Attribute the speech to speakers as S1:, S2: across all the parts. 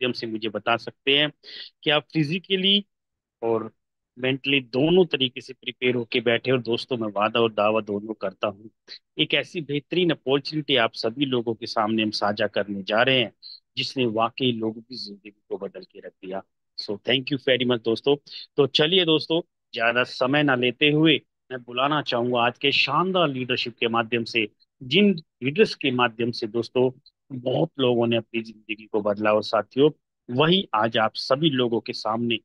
S1: माध्यम से मुझे बता सकते हैं कि आप फिजिकली और मेंटली दोनों तरीके से प्रिपेयर होके बैठे। और दोस्तों, मैं वादा और दावा दोनों करता हूँ, एक ऐसी बेहतरीन अपॉर्चुनिटी आप सभी लोगों के सामने हम साझा करने जा रहे हैं जिसने वाकई लोगों की जिंदगी को बदल के रख दिया। So thank you very much दोस्तों। तो चलिए दोस्तों, ज्यादा समय ना लेते हुए मैं बुलाना चाहूंगा आज के शानदार लीडरशिप के माध्यम से, जिन लीडर्स के माध्यम से दोस्तों बहुत लोगों ने अपनी जिंदगी को बदला। और साथियों, वही आज आप सभी लोगों के सामने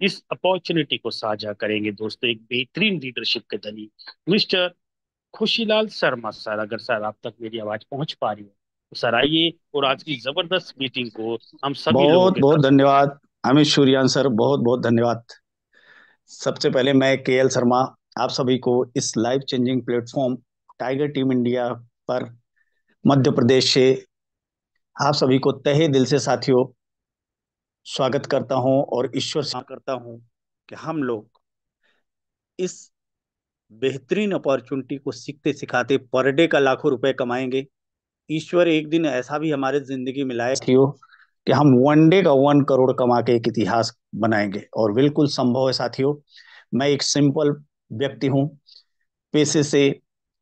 S1: इस अपॉर्चुनिटी को साझा करेंगे दोस्तों, एक बेहतरीन लीडरशिप के धनी मिस्टर खुशीलाल शर्मा सर। अगर सर आप तक मेरी आवाज पहुंच पा रही है तो सर आइए और आज की जबरदस्त मीटिंग को हम सभी लोगों
S2: बहुत
S1: के
S2: बहुत
S1: साथ।
S2: धन्यवाद अमित सूर्यान सर, बहुत बहुत धन्यवाद। सबसे पहले मैं केएल शर्मा आप सभी को इस life changing platform tiger team India पर मध्य प्रदेश से आप सभी को तहे दिल से साथियों स्वागत करता हूं और ईश्वर से करता हूं कि हम लोग इस बेहतरीन अपॉर्चुनिटी को सीखते सिखाते पर डे का लाखों रुपए कमाएंगे। ईश्वर एक दिन ऐसा भी हमारे जिंदगी में लाए साथियों कि हम वन डे का 1 करोड़ कमा के एक इतिहास बनाएंगे, और बिल्कुल संभव है साथियों। मैं एक सिंपल व्यक्ति हूँ, पेशे से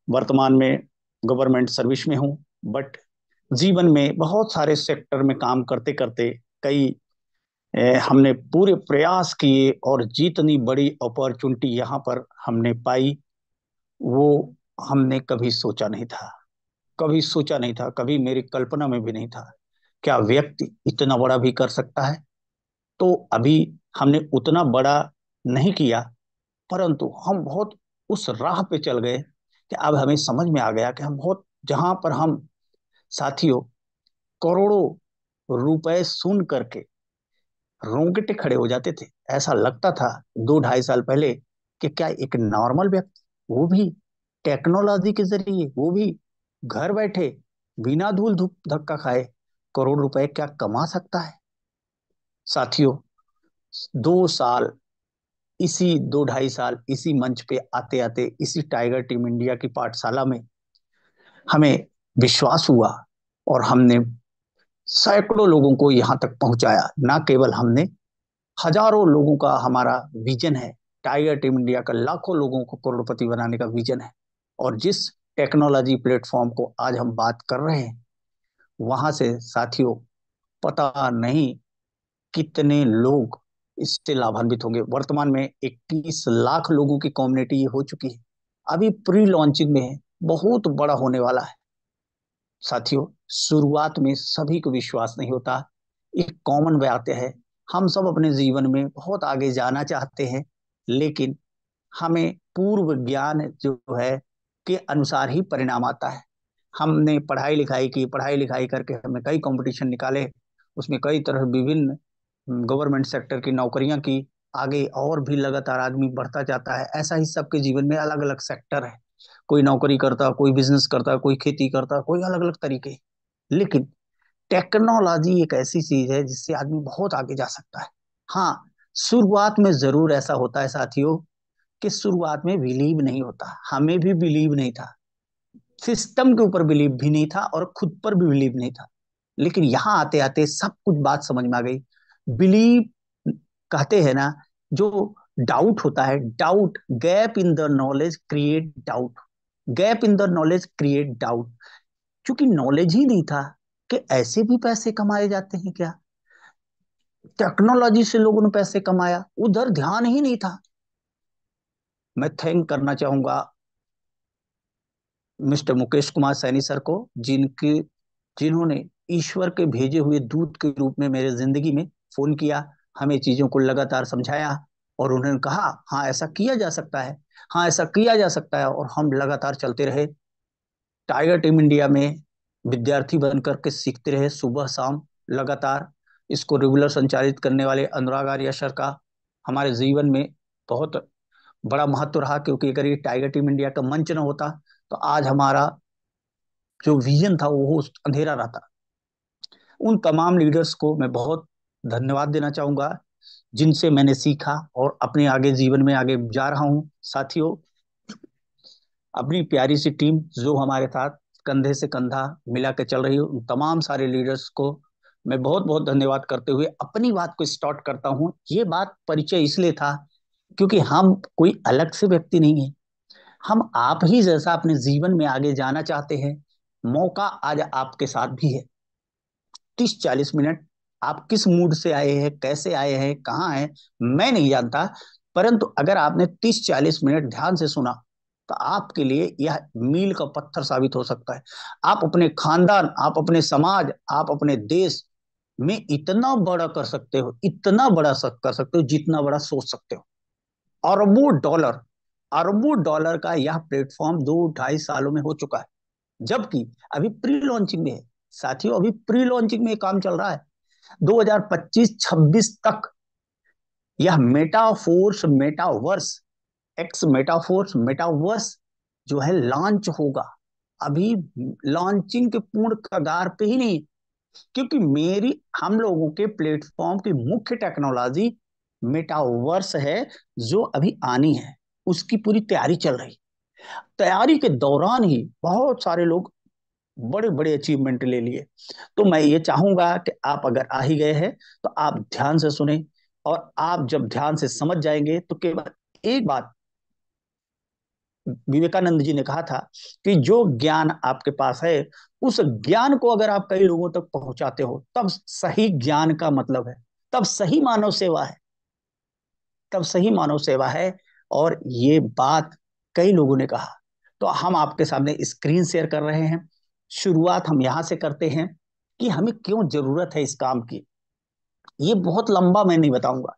S2: वर्तमान में गवर्नमेंट सर्विस में हूँ, बट जीवन में बहुत सारे सेक्टर में काम करते करते कई हमने पूरे प्रयास किए, और जितनी बड़ी अपॉर्चुनिटी यहाँ पर हमने पाई वो हमने कभी सोचा नहीं था। कभी सोचा नहीं था, कभी मेरी कल्पना में भी नहीं था क्या व्यक्ति इतना बड़ा भी कर सकता है। तो अभी हमने उतना बड़ा नहीं किया, परंतु हम बहुत उस राह पे चल गए कि अब हमें समझ में आ गया कि हम बहुत, जहां पर हम साथियों करोड़ों रुपए सुन करके रोंगटे खड़े हो जाते थे। ऐसा लगता था 2 ढाई साल पहले कि क्या एक नॉर्मल व्यक्ति, वो भी टेक्नोलॉजी के जरिए, वो भी घर बैठे बिना धूल धूप धक्का खाए करोड़ रुपए क्या कमा सकता है। साथियों, 2 साल, इसी 2 ढाई साल इसी मंच पे आते आते इसी टाइगर टीम इंडिया की पाठशाला में हमें विश्वास हुआ, और हमने सैकड़ों लोगों को यहां तक पहुंचाया। ना केवल हमने, हजारों लोगों का हमारा विजन है। टाइगर टीम इंडिया का लाखों लोगों को करोड़पति बनाने का विजन है। और जिस टेक्नोलॉजी प्लेटफॉर्म को आज हम बात कर रहे हैं, वहां से साथियों पता नहीं कितने लोग इससे लाभान्वित होंगे। वर्तमान में 21 लाख लोगों की कम्युनिटी हो चुकी है, अभी प्री लॉन्चिंग में है, बहुत बड़ा होने वाला है। साथियों, शुरुआत में सभी को विश्वास नहीं होता, एक कॉमन बात है। हम सब अपने जीवन में बहुत आगे जाना चाहते हैं, लेकिन हमें पूर्व ज्ञान जो है के अनुसार ही परिणाम आता है। हमने पढ़ाई लिखाई की, पढ़ाई लिखाई करके हमने कई कंपटीशन निकाले, उसमें कई तरह विभिन्न गवर्नमेंट सेक्टर की नौकरियां की। आगे और भी लगातार आदमी बढ़ता जाता है। ऐसा ही सबके जीवन में अलग अलग सेक्टर है, कोई नौकरी करता, कोई बिजनेस करता, कोई खेती करता, कोई अलग अलग तरीके। लेकिन टेक्नोलॉजी एक ऐसी चीज है जिससे आदमी बहुत आगे जा सकता है। हाँ, शुरुआत में जरूर ऐसा होता है साथियों कि शुरुआत में बिलीव नहीं होता। हमें भी बिलीव नहीं था, सिस्टम के ऊपर बिलीव भी नहीं था, और खुद पर भी बिलीव नहीं था। लेकिन यहां आते आते सब कुछ बात समझ में आ गई। बिलीव कहते हैं ना, जो डाउट होता है, doubt, gap in the knowledge create doubt, gap in the knowledge create doubt. क्योंकि नॉलेज ही नहीं था कि ऐसे भी पैसे कमाए जाते हैं क्या, टेक्नोलॉजी से लोगों ने पैसे कमाया, उधर ध्यान ही नहीं था। मैं थैंक करना चाहूंगा मिस्टर मुकेश कुमार सैनी सर को, जिनके जिन्होंने ईश्वर के भेजे हुए दूत के रूप में मेरे जिंदगी में फोन किया, हमें चीजों को लगातार समझाया, और उन्होंने कहा हाँ ऐसा किया जा सकता है, हाँ ऐसा किया जा सकता है, और हम लगातार चलते रहे। टाइगर टीम इंडिया में विद्यार्थी बनकर के सीखते रहे, सुबह शाम लगातार। इसको रेगुलर संचालित करने वाले अनुराग आर्य सर का हमारे जीवन में बहुत बड़ा महत्व रहा, क्योंकि अगर ये टाइगर टीम इंडिया का मंच न होता तो आज हमारा जो विजन था वो अंधेरा रहता। उन तमाम लीडर्स को मैं बहुत धन्यवाद देना चाहूंगा, जिनसे मैंने सीखा और अपने आगे जीवन में आगे जा रहा हूं। साथियों, अपनी प्यारी सी टीम जो हमारे साथ कंधे से कंधा मिला के चल रही है, उन तमाम सारे लीडर्स को मैं बहुत बहुत धन्यवाद करते हुए अपनी बात को स्टार्ट करता हूँ। ये बात परिचय इसलिए था क्योंकि हम कोई अलग से व्यक्ति नहीं है, हम आप ही जैसा अपने जीवन में आगे जाना चाहते हैं। मौका आज आपके साथ भी है। 30-40 मिनट आप किस मूड से आए हैं, कैसे आए हैं, कहाँ हैं, मैं नहीं जानता। परंतु अगर आपने 30-40 मिनट ध्यान से सुना तो आपके लिए यह मील का पत्थर साबित हो सकता है। आप अपने खानदान, आप अपने समाज, आप अपने देश में इतना बड़ा कर सकते हो, इतना बड़ा कर सकते हो जितना बड़ा सोच सकते हो। अरबों डॉलर, अरबों डॉलर का यह प्लेटफॉर्म 2-2.5 सालों में हो चुका है, जबकि अभी प्री लॉन्चिंग में है। साथियों, अभी प्री लॉन्चिंग में काम चल रहा है। 2025-26 तक यह Metaforce metaverse, X Metaforce metaverse जो है लॉन्च होगा। अभी लॉन्चिंग के पूर्ण कगार पे ही नहीं, क्योंकि मेरी हम लोगों के प्लेटफॉर्म की मुख्य टेक्नोलॉजी मेटावर्स है जो अभी आनी है। उसकी पूरी तैयारी चल रही। तैयारी के दौरान ही बहुत सारे लोग बड़े बड़े अचीवमेंट ले लिए। तो मैं ये चाहूंगा कि आप अगर आ ही गए हैं तो आप ध्यान से सुने, और आप जब ध्यान से समझ जाएंगे तो केवल एक बात, विवेकानंद जी ने कहा था कि जो ज्ञान आपके पास है उस ज्ञान को अगर आप कई लोगों तक पहुंचाते हो तब सही ज्ञान का मतलब है, तब सही मानव सेवा है, तब सही मानव सेवा है। और ये बात कई लोगों ने कहा, तो हम आपके सामने स्क्रीन शेयर कर रहे हैं। शुरुआत हम यहां से करते हैं कि हमें क्यों जरूरत है इस काम की। ये बहुत लंबा मैं नहीं बताऊंगा,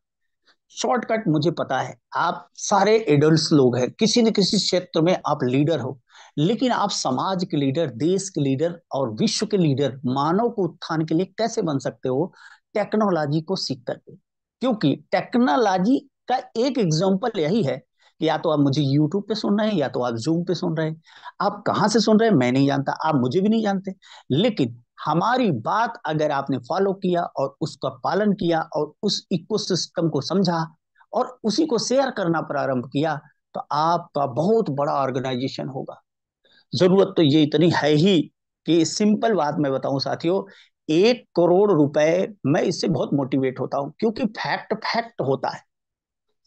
S2: शॉर्टकट मुझे पता है। आप सारे एडल्ट लोग हैं, किसी न किसी क्षेत्र में आप लीडर हो, लेकिन आप समाज के लीडर, देश के लीडर और विश्व के लीडर, मानव को उत्थान के लिए कैसे बन सकते हो? टेक्नोलॉजी को सीख करके। क्योंकि टेक्नोलॉजी का एक एग्जाम्पल यही है कि या तो आप मुझे यूट्यूब पे सुन रहे हैं, या तो आप जूम पे सुन रहे हैं। आप कहाँ से सुन रहे हैं मैं नहीं जानता, आप मुझे भी नहीं जानते, लेकिन हमारी बात अगर आपने फॉलो किया और उसका पालन किया और उस इकोसिस्टम को समझा और उसी को शेयर करना प्रारंभ किया, तो आपका बहुत बड़ा ऑर्गेनाइजेशन होगा। जरूरत तो ये इतनी है ही कि सिंपल बात मैं बताऊं साथियों, 1 करोड़ रुपए, मैं इससे बहुत मोटिवेट होता हूं क्योंकि फैक्ट फैक्ट होता है,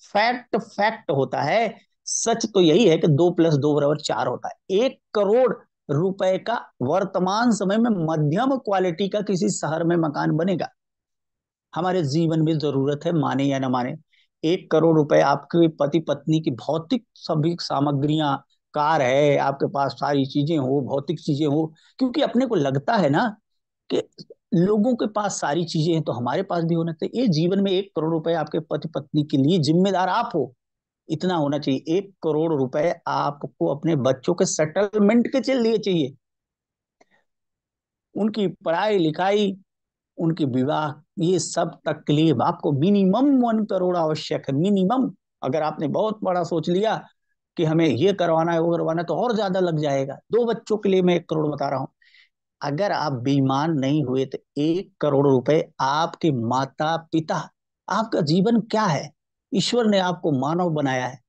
S2: फैक्ट फैक्ट होता है। सच तो यही है कि 2+2 = 4 होता है। 1 करोड़ रुपए का वर्तमान समय में मध्यम क्वालिटी का किसी शहर में मकान बनेगा। हमारे जीवन में जरूरत है, माने या न माने। 1 करोड़ रुपए आपके पति पत्नी की भौतिक सभी सामग्रियां, कार है आपके पास, सारी चीजें हो, भौतिक चीजें हो। क्योंकि अपने को लगता है ना कि लोगों के पास सारी चीजें हैं तो हमारे पास भी होना चाहिए। ये जीवन में 1 करोड़ रुपए आपके पति पत्नी के लिए जिम्मेदार आप हो, इतना होना चाहिए। 1 करोड़ रुपए आपको अपने बच्चों के सेटलमेंट के लिए चाहिए, उनकी पढ़ाई लिखाई, उनके विवाह, ये सब तक के लिए आपको मिनिमम 1 करोड़ आवश्यक है, मिनिमम। अगर आपने बहुत बड़ा सोच लिया कि हमें ये करवाना है वो करवाना है तो और ज्यादा लग जाएगा। 2 बच्चों के लिए मैं 1 करोड़ बता रहा हूं। अगर आप बेईमान नहीं हुए तो 1 करोड़ रुपए आपके माता पिता, आपका जीवन क्या है? ईश्वर ने आपको मानव बनाया है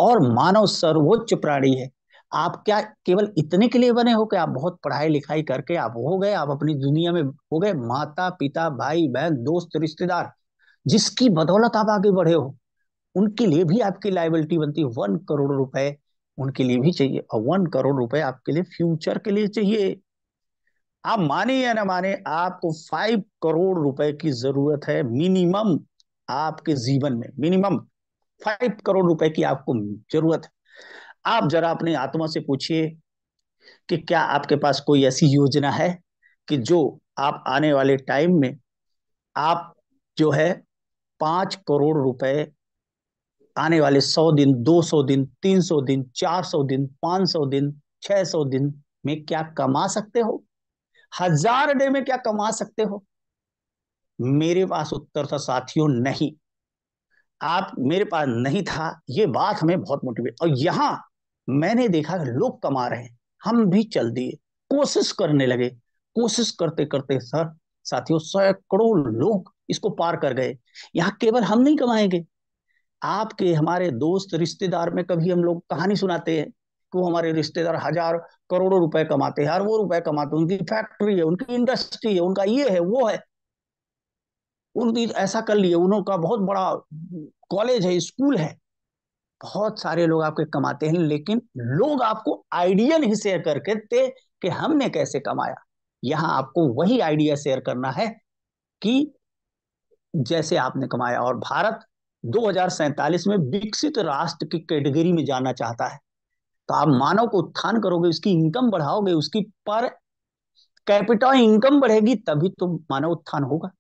S2: और मानव सर्वोच्च प्राणी है। आप क्या केवल इतने के लिए बने हो कि आप बहुत पढ़ाई लिखाई करके आप हो गए, आप अपनी दुनिया में हो गए? माता पिता, भाई बहन, दोस्त, रिश्तेदार, जिसकी बदौलत आप आगे बढ़े हो, उनके लिए भी आपकी लाइबिलिटी बनती है। 1 करोड़ रुपए उनके लिए भी चाहिए, और 1 करोड़ रुपए आपके लिए फ्यूचर के लिए चाहिए। आप माने या ना माने, आपको 5 करोड़ रुपए की जरूरत है मिनिमम। आपके जीवन में मिनिमम 5 करोड़ रुपए की आपको जरूरत है। आप जरा अपनी आत्मा से पूछिए कि क्या आपके पास कोई ऐसी योजना है कि जो आप आने वाले टाइम में आप जो है 5 करोड़ रुपए आने वाले 100 दिन, 200 दिन, 300 दिन, 400 दिन, 500 दिन, 600 दिन में क्या कमा सकते हो? 1000 डे में क्या कमा सकते हो? मेरे पास उत्तर था साथियों, नहीं। आप मेरे पास नहीं था। ये बात हमें बहुत मोटिवेट, और यहां मैंने देखा कि लोग कमा रहे हैं, हम भी चल दिए, कोशिश करने लगे। कोशिश करते करते सर, साथियों, सैकड़ों लोग इसको पार कर गए। यहाँ केवल हम नहीं कमाएंगे, आपके हमारे दोस्त रिश्तेदार में कभी हम लोग कहानी सुनाते हैं कि वो हमारे रिश्तेदार हजार करोड़ों रुपए कमाते हैं, हर वो रुपए कमाते हैं, उनकी फैक्ट्री है, उनकी इंडस्ट्री है, उनका ये है वो है। उन्होंने ऐसा कर लिए, उन्होंने बहुत बड़ा कॉलेज है, स्कूल है, बहुत सारे लोग आपके कमाते हैं, लेकिन लोग आपको आइडिया नहीं शेयर करके थे कि हमने कैसे कमाया। यहां आपको वही आइडिया शेयर करना है कि जैसे आपने कमाया। और भारत 2047 में विकसित राष्ट्र की कैटेगरी में जाना चाहता है। तो आप मानव को उत्थान करोगे, उसकी इनकम बढ़ाओगे, उसकी पर कैपिटा इनकम बढ़ेगी, तभी तो मानव उत्थान होगा।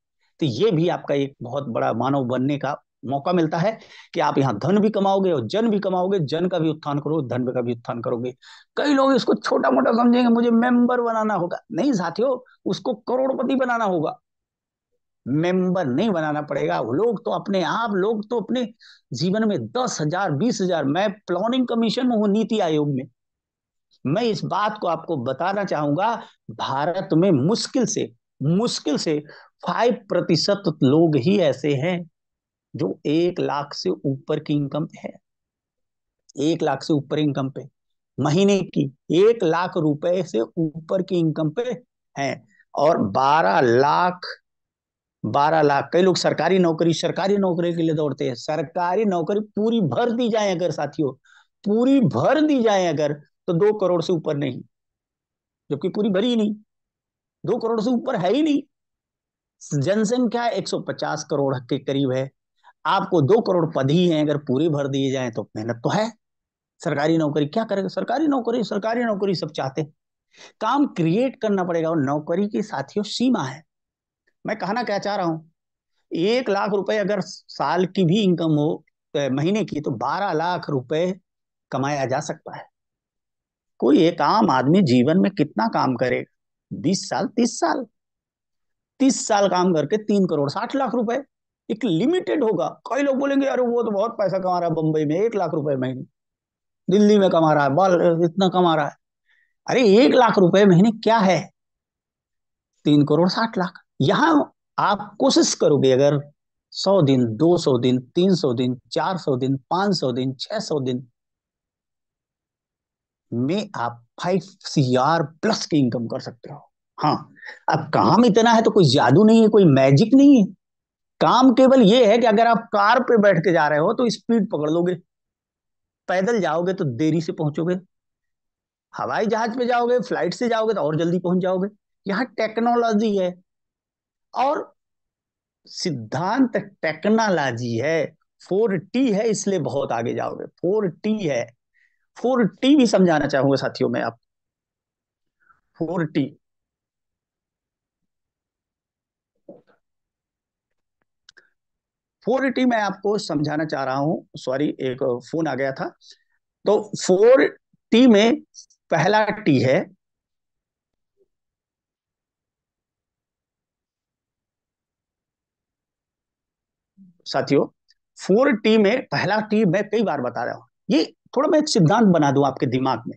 S2: तो ये भी आपका एक बहुत बड़ा मानव बनने का मौका मिलता है कि आप यहाँ धन भी कमाओगे और जन भी कमाओगे, जन का भी उत्थान करो, धन का भी उत्थान करोगे। कई लोग इसको छोटा मोटा समझेंगे, मुझे मेंबर बनाना होगा। नहीं साथियों, उसको करोड़पति बनाना होगा, मेंबर नहीं बनाना पड़ेगा। लोग तो अपने आप, लोग तो अपने जीवन में 10,000 20,000, मैं प्लानिंग कमीशन में हूँ, नीति आयोग में, मैं इस बात को आपको बताना चाहूंगा। भारत में मुश्किल से 5% लोग ही ऐसे हैं जो 1 लाख से ऊपर की इनकम पे है। 1 लाख से ऊपर इनकम पे, महीने की 1 लाख रुपए से ऊपर की इनकम पे है। और 12 लाख, कई लोग सरकारी नौकरी के लिए दौड़ते हैं। सरकारी नौकरी पूरी भर दी जाए अगर साथियों, पूरी भर दी जाए अगर, तो 2 करोड़ से ऊपर नहीं, जबकि पूरी भरी ही नहीं, 2 करोड़ से ऊपर है ही नहीं। जनसंख्या 150 करोड़ के करीब है। आपको 2 करोड़ पद ही हैं, अगर पूरी भर दिए जाए तो मेहनत तो है। सरकारी नौकरी क्या करेगा, सरकारी नौकरी सब चाहते हैं। काम क्रिएट करना पड़ेगा, और नौकरी की साथियों सीमा है। मैं कहना क्या चाह रहा हूं, 1 लाख रुपए अगर साल की भी इनकम हो, महीने की, तो 12 लाख रुपए कमाया जा सकता है। कोई एक आम आदमी जीवन में कितना काम करेगा, 20 साल, 30 साल, 30 साल काम करके 3 करोड़ 60 लाख रुपए, एक लिमिटेड होगा। कई लोग बोलेंगे अरे वो तो बहुत पैसा कमा रहा है, बंबई में 1 लाख रुपए महीने, दिल्ली में कमा रहा है, बाल इतना कमा रहा है। अरे 1 लाख रुपए महीने क्या है, 3 करोड़ 60 लाख। यहां आप कोशिश करोगे, अगर 100 दिन, 200 दिन, 300 दिन, 400 दिन, 500 दिन, 600 दिन में आप 5 CR प्लस की इनकम कर सकते हो। हाँ, अब काम इतना है तो कोई जादू नहीं है, कोई मैजिक नहीं है। काम केवल ये है कि अगर आप कार पे बैठ के जा रहे हो तो स्पीड पकड़ लोगे, पैदल जाओगे तो देरी से पहुंचोगे, हवाई जहाज पे जाओगे, फ्लाइट से जाओगे तो और जल्दी पहुंच जाओगे। यहाँ टेक्नोलॉजी है, और सिद्धांत टेक्नोलॉजी है। 4T है, इसलिए बहुत आगे जाओगे। 4T है, 4T भी समझाना चाहूंगा साथियों में आप। 4T, 4T मैं आपको समझाना चाह रहा हूं। सॉरी, एक फोन आ गया था। तो 4T में पहला टी है साथियों, 4T में पहला टी मैं कई बार बता रहा हूं। ये थोड़ा मैं एक सिद्धांत बना दूं आपके दिमाग में,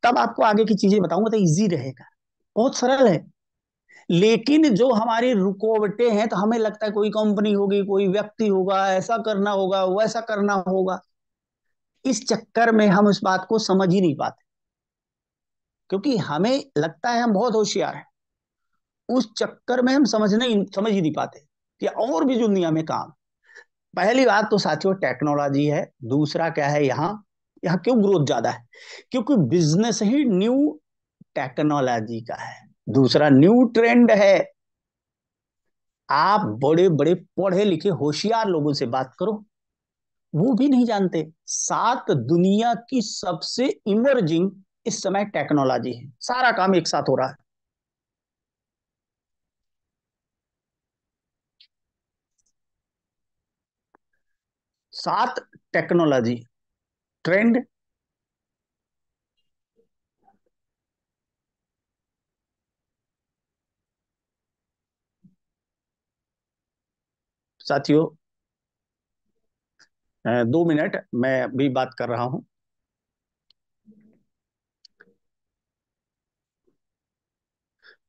S2: तब आपको आगे की चीजें बताऊंगा तो इजी रहेगा। बहुत सरल है, लेकिन जो हमारी रुकावटें हैं, तो हमें लगता है कोई कंपनी होगी, कोई व्यक्ति होगा, ऐसा करना होगा, वैसा करना होगा। इस चक्कर में हम उस बात को समझ ही नहीं पाते, क्योंकि हमें लगता है हम बहुत होशियार हैं। उस चक्कर में हम समझ ही नहीं पाते कि और भी दुनिया में काम। पहली बात तो साथियों टेक्नोलॉजी है। दूसरा क्या है, यहाँ यहाँ क्यों ग्रोथ ज्यादा है, क्योंकि बिजनेस ही न्यू टेक्नोलॉजी का है। दूसरा न्यू ट्रेंड है। आप बड़े बड़े पढ़े लिखे होशियार लोगों से बात करो, वो भी नहीं जानते 7 दुनिया की सबसे इमर्जिंग इस समय टेक्नोलॉजी है। सारा काम एक साथ हो रहा है। 7 टेक्नोलॉजी ट्रेंड साथियों, 2 मिनट मैं भी बात कर रहा हूं।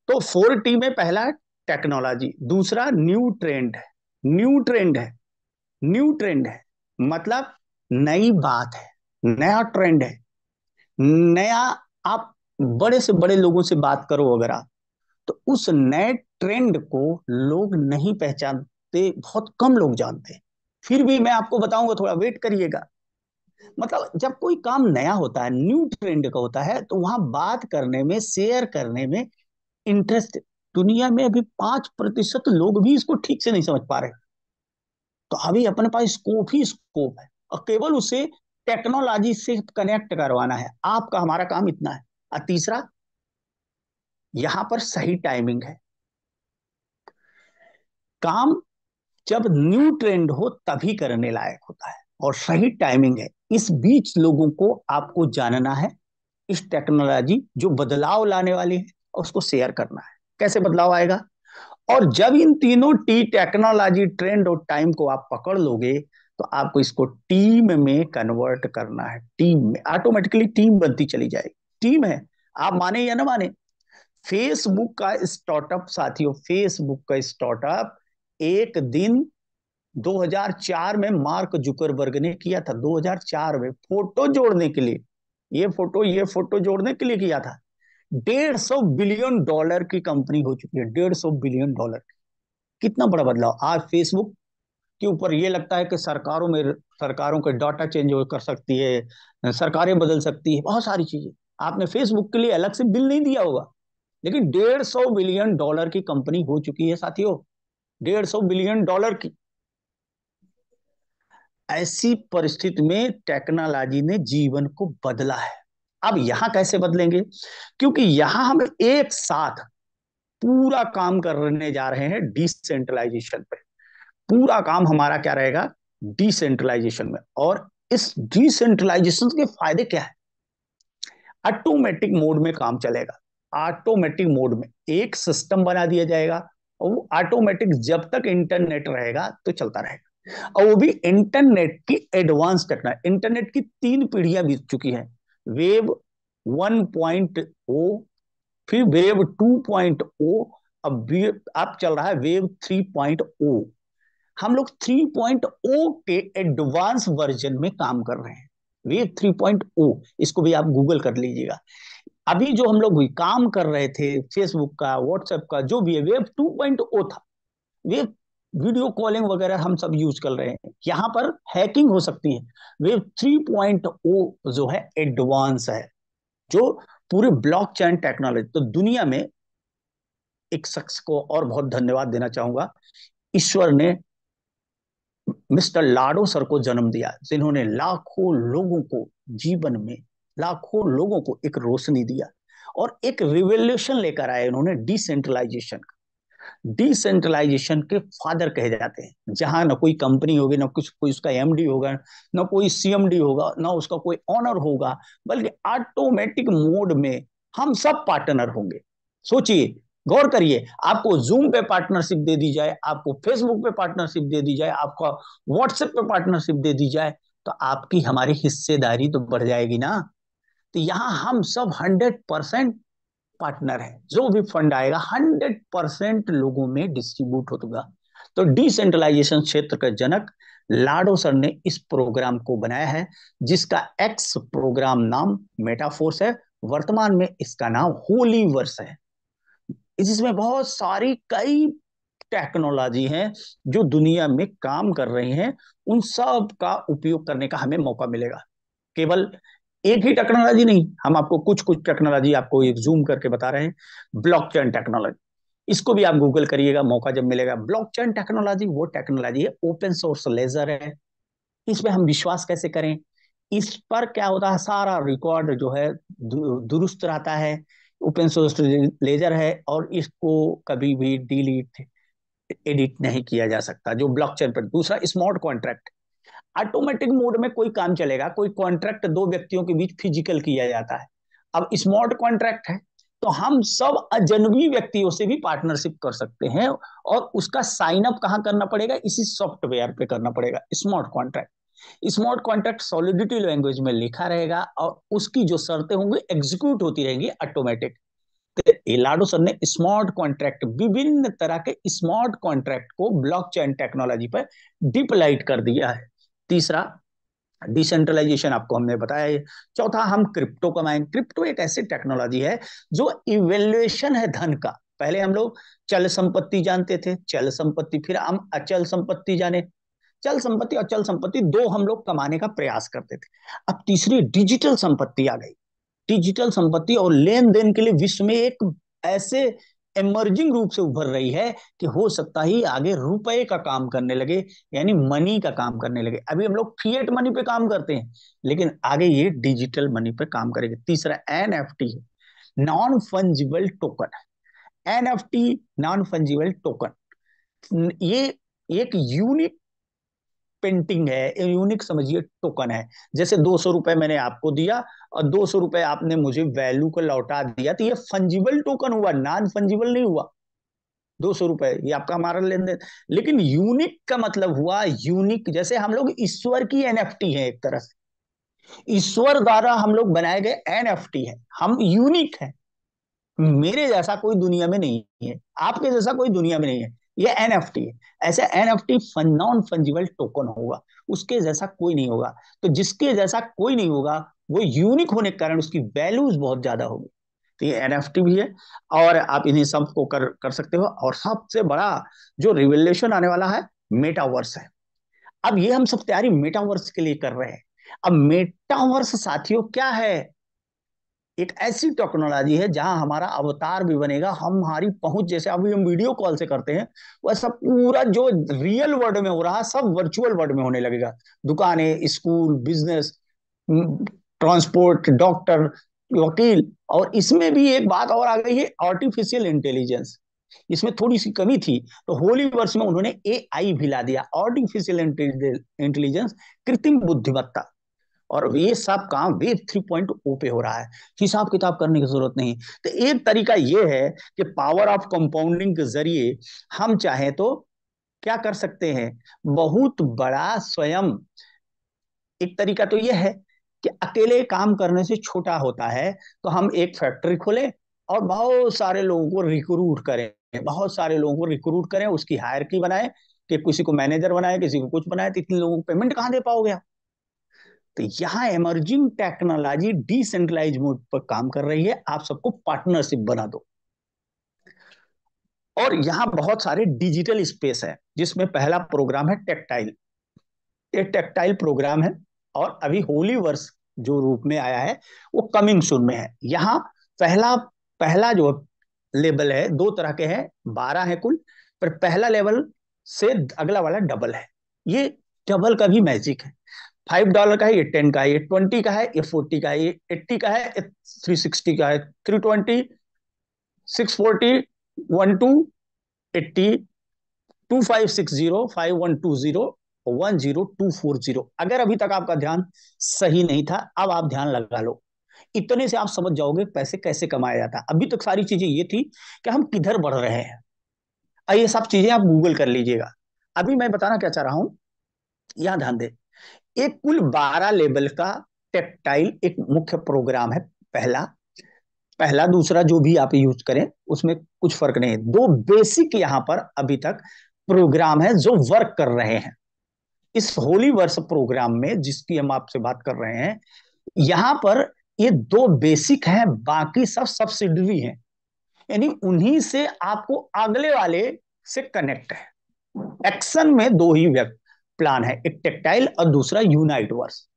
S2: तो 4T में पहला टेक्नोलॉजी, दूसरा न्यू ट्रेंड है। न्यू ट्रेंड है, न्यू ट्रेंड है, मतलब नई बात है, नया ट्रेंड है, नया। आप बड़े से बड़े लोगों से बात करो अगर आप, तो उस नए ट्रेंड को लोग नहीं पहचान सकते बहुत कम लोग जानते हैं। फिर भी मैं आपको बताऊंगा, थोड़ा वेट करिएगा। मतलब जब कोई काम नया होता है, न्यू ट्रेंड का होता है, तो वहां बात करने में, शेयर करने में इंटरेस्ट, दुनिया में अभी 5% लोग भी इसको ठीक से नहीं समझ पा रहे। तो अभी अपने पास स्कोप ही स्कोप है, और केवल उसे टेक्नोलॉजी से कनेक्ट करवाना है। आपका हमारा काम इतना है। और तीसरा, यहां पर सही टाइमिंग है। काम जब न्यू ट्रेंड हो तभी करने लायक होता है, और सही टाइमिंग है। इस बीच लोगों को आपको जानना है, इस टेक्नोलॉजी जो बदलाव लाने वाली है उसको शेयर करना है। कैसे बदलाव आएगा? और जब इन तीनों टी, टेक्नोलॉजी, ट्रेंड और टाइम को आप पकड़ लोगे, तो आपको इसको टीम में कन्वर्ट करना है। टीम में ऑटोमेटिकली टीम बनती चली जाएगी। टीम है, आप माने या ना माने। फेसबुक का स्टार्टअप साथियों, फेसबुक का स्टार्टअप एक दिन 2004 में मार्क जुकरबर्ग ने किया था। 2004 में फोटो जोड़ने के लिए, ये फोटो जोड़ने के लिए किया था। $150 बिलियन की कंपनी हो चुकी है। $150 बिलियन। कितना बड़ा बदलाव। आज फेसबुक के ऊपर ये लगता है कि सरकारों के डाटा चेंज कर सकती है, सरकारें बदल सकती है, बहुत सारी चीजें। आपने फेसबुक के लिए अलग से बिल नहीं दिया होगा, लेकिन $150 बिलियन की कंपनी हो चुकी है साथियों। $150 बिलियन की। ऐसी परिस्थिति में टेक्नोलॉजी ने जीवन को बदला है। अब यहां कैसे बदलेंगे? क्योंकि यहां हम एक साथ पूरा काम करने जा रहे हैं डिसेंट्रलाइजेशन पे। पूरा काम हमारा क्या रहेगा? डिसेंट्रलाइजेशन में। और इस डिसेंट्रलाइजेशन के फायदे क्या है? ऑटोमेटिक मोड में काम चलेगा। ऑटोमेटिक मोड में एक सिस्टम बना दिया जाएगा, और वो ऑटोमेटिक जब तक इंटरनेट रहेगा तो चलता रहेगा। और वो भी इंटरनेट की एडवांस टेक्नोलॉजी। इंटरनेट की 3 पीढ़ियां बीत चुकी हैं। वेब 1.0, फिर वेब 2.0, अब चल रहा है वेब 3.0। हम लोग 3.0 के एडवांस वर्जन में काम कर रहे हैं। वेब 3.0, इसको भी आप गूगल कर लीजिएगा। अभी जो हम लोग भी काम कर रहे थे, फेसबुक का, व्हाट्सएप का, जो भी है, वेब 2.0 था। वेब वीडियो कॉलिंग वगैरह हम सब यूज कर रहे हैं। यहां पर हैकिंग हो सकती है। वेब 3.0 जो है एडवांस है, जो पूरे ब्लॉकचेन टेक्नोलॉजी। तो दुनिया में एक शख्स को और बहुत धन्यवाद देना चाहूंगा। ईश्वर ने मिस्टर लाडो सर को जन्म दिया, जिन्होंने लाखों लोगों को जीवन में, लाखों लोगों को एक रोशनी दिया, और एक रिवोल्यूशन लेकर आए उन्होंने, डिसेंट्रलाइजेशन। डिसेंट्रलाइजेशन के फादर कहे जाते हैं। जहां ना कोई कंपनी होगी, ना कुछ कोई उसका एमडी होगा, ना कोई सीएमडी होगा, ना उसका कोई ऑनर होगा, बल्कि ऑटोमेटिक मोड में हम सब पार्टनर होंगे। सोचिए, गौर करिए। आपको जूम पे पार्टनरशिप दे दी जाए, आपको फेसबुक पे पार्टनरशिप दे दी जाए, आपका व्हाट्सएप पे पार्टनरशिप दे दी जाए, तो आपकी हमारी हिस्सेदारी तो बढ़ जाएगी ना। तो यहां हम सब 100% पार्टनर है। जो भी फंड आएगा 100% लोगों में डिस्ट्रीब्यूट होगा। तो डिसेंट्रलाइजेशन क्षेत्र का जनक लाडो सर ने इस प्रोग्राम को बनाया है, जिसका एक्स प्रोग्राम नाम मेटाफोर्स है। वर्तमान में इसका नाम होली वर्स है। जिसमें बहुत सारी कई टेक्नोलॉजी हैं जो दुनिया में काम कर रही हैं। उन सब का उपयोग करने का हमें मौका मिलेगा। केवल एक ही टेक्नोलॉजी नहीं, हम आपको कुछ कुछ टेक्नोलॉजी आपको एक जूम करके बता रहे हैं। ब्लॉकचेन टेक्नोलॉजी, इसको भी आप गूगल करिएगा, मौका जब मिलेगा। ब्लॉकचेन टेक्नोलॉजी वो टेक्नोलॉजी है, ओपन सोर्स लेजर है। इस पे हम विश्वास कैसे करें? इस पर क्या होता है, सारा रिकॉर्ड जो है दुरुस्त रहता है। ओपन सोर्स लेजर है, और इसको कभी भी डिलीट, एडिट नहीं किया जा सकता, जो ब्लॉकचेन पर। दूसरा, स्मार्ट कॉन्ट्रैक्ट। ऑटोमेटिक मोड में कोई काम चलेगा, कोई कॉन्ट्रैक्ट दो व्यक्तियों के बीच फिजिकल किया जाता है। अब स्मार्ट कॉन्ट्रैक्ट है, तो हम सब अजनबी व्यक्तियों से भी पार्टनरशिप कर सकते हैं। और उसका साइन अप कहां करना पड़ेगा? इसी सॉफ्टवेयर पे करना पड़ेगा, smart contract. Smart contract solidity language में लिखा रहेगा, और उसकी जो शर्तें होंगी एग्जीक्यूट होती रहेंगी ऑटोमेटिक। एलाडो सर ने स्मार्ट कॉन्ट्रैक्ट, विभिन्न तरह के स्मार्ट कॉन्ट्रैक्ट को ब्लॉकचेन टेक्नोलॉजी पर डिप्लॉइड कर दिया है। तीसरा, डिसेंट्रलाइजेशन आपको हमने बताया है। चौथा, हम क्रिप्टो कमाएं। क्रिप्टो एक ऐसी टेक्नोलॉजी है जो इवेल्युएशन है धन का। पहले हम लोग चल संपत्ति जानते थे, चल संपत्ति, फिर हम अचल संपत्ति जाने। चल संपत्ति और अचल संपत्ति दो हम लोग कमाने का प्रयास करते थे। अब तीसरी डिजिटल संपत्ति आ गई। डिजिटल संपत्ति और लेन देन के लिए विश्व में एक ऐसे इमर्जिंग रूप से उभर रही है कि हो सकता ही आगे रुपए का काम करने लगे, यानी मनी का काम करने लगे। अभी हम लोग फिएट मनी पे काम करते हैं, लेकिन आगे ये डिजिटल मनी पे काम करेंगे। तीसरा एनएफटी है, non fungible token. NFT, non fungible token, ये एक यूनिक पेंटिंग है, यूनिक समझिए टोकन है। जैसे 200 रुपए मैंने आपको दिया और 200 रुपए आपने मुझे वैल्यू को लौटा दिया, तो ये फंजिबल टोकन हुआ, नॉन फंजिबल नहीं हुआ। 200 रुपए ये आपका हमारा लेन देन। लेकिन यूनिक का मतलब हुआ यूनिक, जैसे हम लोग ईश्वर की एनएफटी है, एक तरह से ईश्वर द्वारा हम लोग बनाए गए एनएफटी है, हम यूनिक है। मेरे जैसा कोई दुनिया में नहीं है, आपके जैसा कोई दुनिया में नहीं है, ये एनएफटी है। ऐसे एनएफटी नॉन फंजिबल टोकन होगा, उसके जैसा कोई नहीं होगा। तो जिसके जैसा कोई नहीं होगा वो यूनिक होने के कारण उसकी वैल्यूज बहुत ज्यादा होगी। तो ये एनएफटी भी है, और आप इन्हीं सब को कर कर सकते हो। और सबसे बड़ा जो रिवोल्यूशन आने वाला है, मेटावर्स है। अब ये हम सब तैयारी मेटावर्स के लिए कर रहे हैं। अब मेटावर्स साथियों क्या है? एक ऐसी टेक्नोलॉजी है जहां हमारा अवतार भी बनेगा, हमारी पहुंच जैसे अभी हम वीडियो कॉल से करते हैं, वैसा पूरा जो रियल वर्ल्ड में हो रहा है सब वर्चुअल वर्ल्ड में होने लगेगा। दुकानें, स्कूल, बिजनेस, ट्रांसपोर्ट, डॉक्टर, वकील। और इसमें भी एक बात और आ गई है, आर्टिफिशियल इंटेलिजेंस। इसमें थोड़ी सी कमी थी, तो होली वर्ष में उन्होंने एआई भी ला दिया, आर्टिफिशियल इंटेलिजेंस, कृत्रिम बुद्धिमत्ता। और ये सब काम वेब 3.0 पे हो रहा है, हिसाब किताब करने की जरूरत नहीं। तो एक तरीका ये है कि पावर ऑफ कंपाउंडिंग के जरिए हम चाहें तो क्या कर सकते हैं, बहुत बड़ा स्वयं। एक तरीका तो ये है कि अकेले काम करने से छोटा होता है, तो हम एक फैक्ट्री खोलें और बहुत सारे लोगों को रिक्रूट करें, बहुत सारे लोगों को रिक्रूट करें, उसकी हायर की बनाए, कि किसी को मैनेजर बनाए, किसी को कुछ बनाए, तो इतने लोगों को पेमेंट कहां दे पाओगे आप? तो यहाँ इमर्जिंग टेक्नोलॉजी डिसेंट्रलाइज मोड पर काम कर रही है, आप सबको पार्टनरशिप बना दो। और यहाँ बहुत सारे डिजिटल स्पेस है, जिसमें पहला प्रोग्राम है टेक्टाइल। ये टेक्टाइल प्रोग्राम है, और अभी होली वर्ष जो रूप में आया है वो कमिंग सून में है। यहाँ पहला पहला जो लेवल है, दो तरह के हैं, 12 है कुल, पर पहला लेवल से अगला वाला डबल है। ये डबल का भी मैजिक है। $5 का है, ये 10 का है, ये 20 का है, ये 40 का है, ये 80 का है, ये 360 का है, 320, 640, 1280, 2560, 5120, 10240। अगर अभी तक आपका ध्यान सही नहीं था, अब आप ध्यान लगा लो। इतने से आप समझ जाओगे पैसे कैसे कमाया जाता है। अभी तक सारी चीजें ये थी कि हम किधर बढ़ रहे हैं, ये सब चीजें आप गूगल कर लीजिएगा। अभी मैं बताना क्या चाह रहा हूं, यहां ध्यान दे। एक कुल 12 लेवल का टेक्टाइल एक मुख्य प्रोग्राम है। पहला पहला दूसरा जो भी आप यूज करें उसमें कुछ फर्क नहीं है। दो बेसिक यहां पर अभी तक प्रोग्राम है जो वर्क कर रहे हैं इस होली वर्ष प्रोग्राम में, जिसकी हम आपसे बात कर रहे हैं। यहां पर ये दो बेसिक हैं, बाकी सब सब्सिडरी हैं, यानी उन्हीं से आपको अगले वाले से कनेक्ट है। एक्शन में दो ही प्लान है, एक टेक्टाइल और दूसरा यूनाइट वर्स।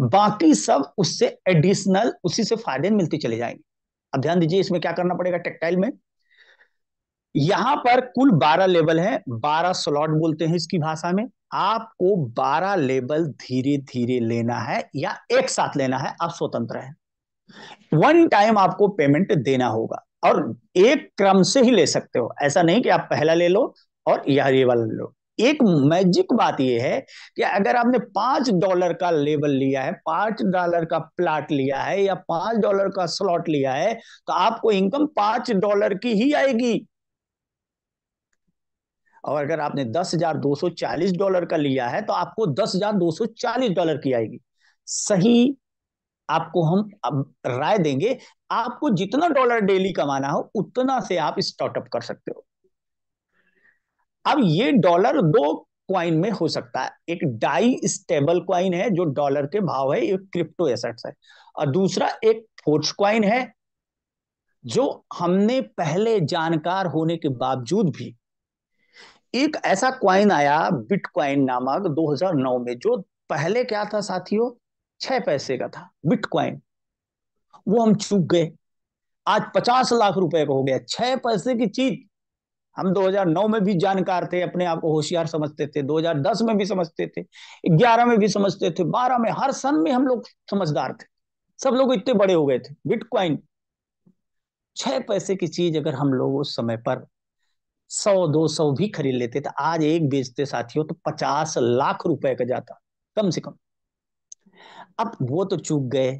S2: बाकी सब उससे एडिशनल, उसी से फायदे मिलते चले जाएंगे। अब ध्यान दीजिए, इसमें क्या करना पड़ेगा टेक्टाइल में। यहां पर कुल 12 लेवल है, 12 स्लॉट बोलते हैं इसकी भाषा में। आपको 12 लेवल धीरे धीरे लेना है या एक साथ लेना है, आप स्वतंत्र हैं। वन टाइम आपको पेमेंट देना होगा, और एक क्रम से ही ले सकते हो। ऐसा नहीं कि आप पहला ले लो और ये वाला ले लो। एक मैजिक बात यह है कि अगर आपने $5 का लेवल लिया है, $5 का प्लाट लिया है, या $5 का स्लॉट लिया है, तो आपको इनकम $5 की ही आएगी। और अगर आपने $10,240 का लिया है, तो आपको $10,240 की आएगी। सही आपको हम अब राय देंगे, आपको जितना डॉलर डेली कमाना हो उतना से आप स्टार्टअप कर सकते हो। अब ये डॉलर दो क्वाइन में हो सकता है, एक डाई स्टेबल क्वाइन है जो डॉलर के भाव है, एक क्रिप्टो एसेट्स है, और दूसरा एक फोर्स क्वाइन है जो हमने पहले जानकार होने के बावजूद भी, एक ऐसा क्वाइन आया बिटकॉइन नामक 2009 में, जो पहले क्या था साथियों, 6 पैसे का था बिटकॉइन। वो हम चूक गए, आज 50 लाख रुपए का हो गया, 6 पैसे की चीज। हम 2009 में भी जानकार थे, अपने आप को होशियार समझते थे, 2010 में भी समझते थे, 11 में भी समझते थे, 12 में, हर सन में हम लोग समझदार थे। सब लोग इतने बड़े हो गए थे। बिटकॉइन 6 पैसे की चीज अगर हम लोग उस समय पर 100 200 भी खरीद लेते थे, आज एक बेचते साथियों तो 50 लाख रुपए का जाता कम से कम। अब वो तो चूक गए।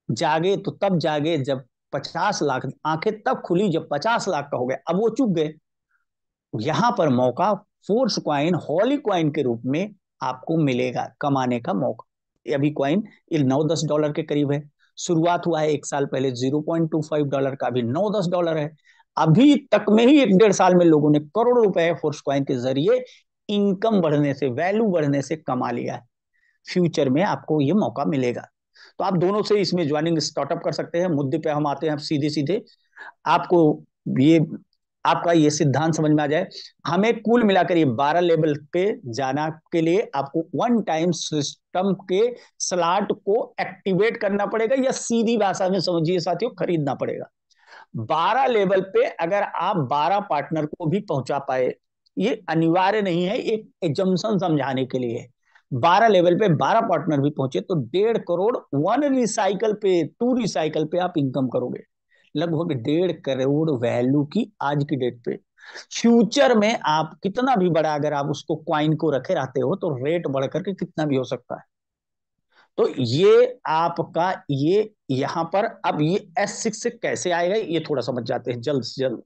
S2: जागे तो तब जागे जब 50 लाख, आंखें तब खुली जब 50 लाख का हो गया। अब वो चूक गए। यहां पर मौका फोर्स क्वाइन, हॉली क्वाइन के रूप में आपको मिलेगा कमाने का मौका। अभी क्वाइन ये $9 10 के करीब है। शुरुआत हुआ है 1 साल पहले $0.25 का, अभी $9 10 है। अभी तक में ही 1 1.5 साल में लोगों ने करोड़ों रुपए फोर्स क्वाइन के जरिए इनकम बढ़ने से, वैल्यू बढ़ने से कमा लिया है। फ्यूचर में आपको ये मौका मिलेगा। तो आप दोनों से इसमें ज्वाइनिंग स्टार्टअप कर सकते हैं। मुद्दे पे हम आते हैं सीधे सीधे। आपको ये, आपका ये सिद्धांत समझ में आ जाए, हमें कुल मिलाकर ये 12 लेवल पे जाना के लिए आपको वन टाइम सिस्टम के स्लॉट को एक्टिवेट करना पड़ेगा, या सीधी भाषा में समझिए साथियों, खरीदना पड़ेगा। 12 लेवल पे अगर आप 12 पार्टनर को भी पहुंचा पाए, ये अनिवार्य नहीं है, एक एजम्पशन समझाने के लिए। 12 लेवल पे 12 पार्टनर भी पहुंचे तो 1.5 करोड़ वन रिसाइकल पे, टू रिसाइकल पे आप इनकम करोगे। लगभग 1.5 करोड़ वैल्यू की आज की डेट पे। फ्यूचर में आप कितना भी बड़ा, अगर आप उसको क्वाइन को रखे रहते हो तो रेट बढ़ करके कितना भी हो सकता है। तो ये आपका ये यहां पर, अब ये S6 से कैसे आएगा ये थोड़ा समझ जाते हैं जल्द से जल्द।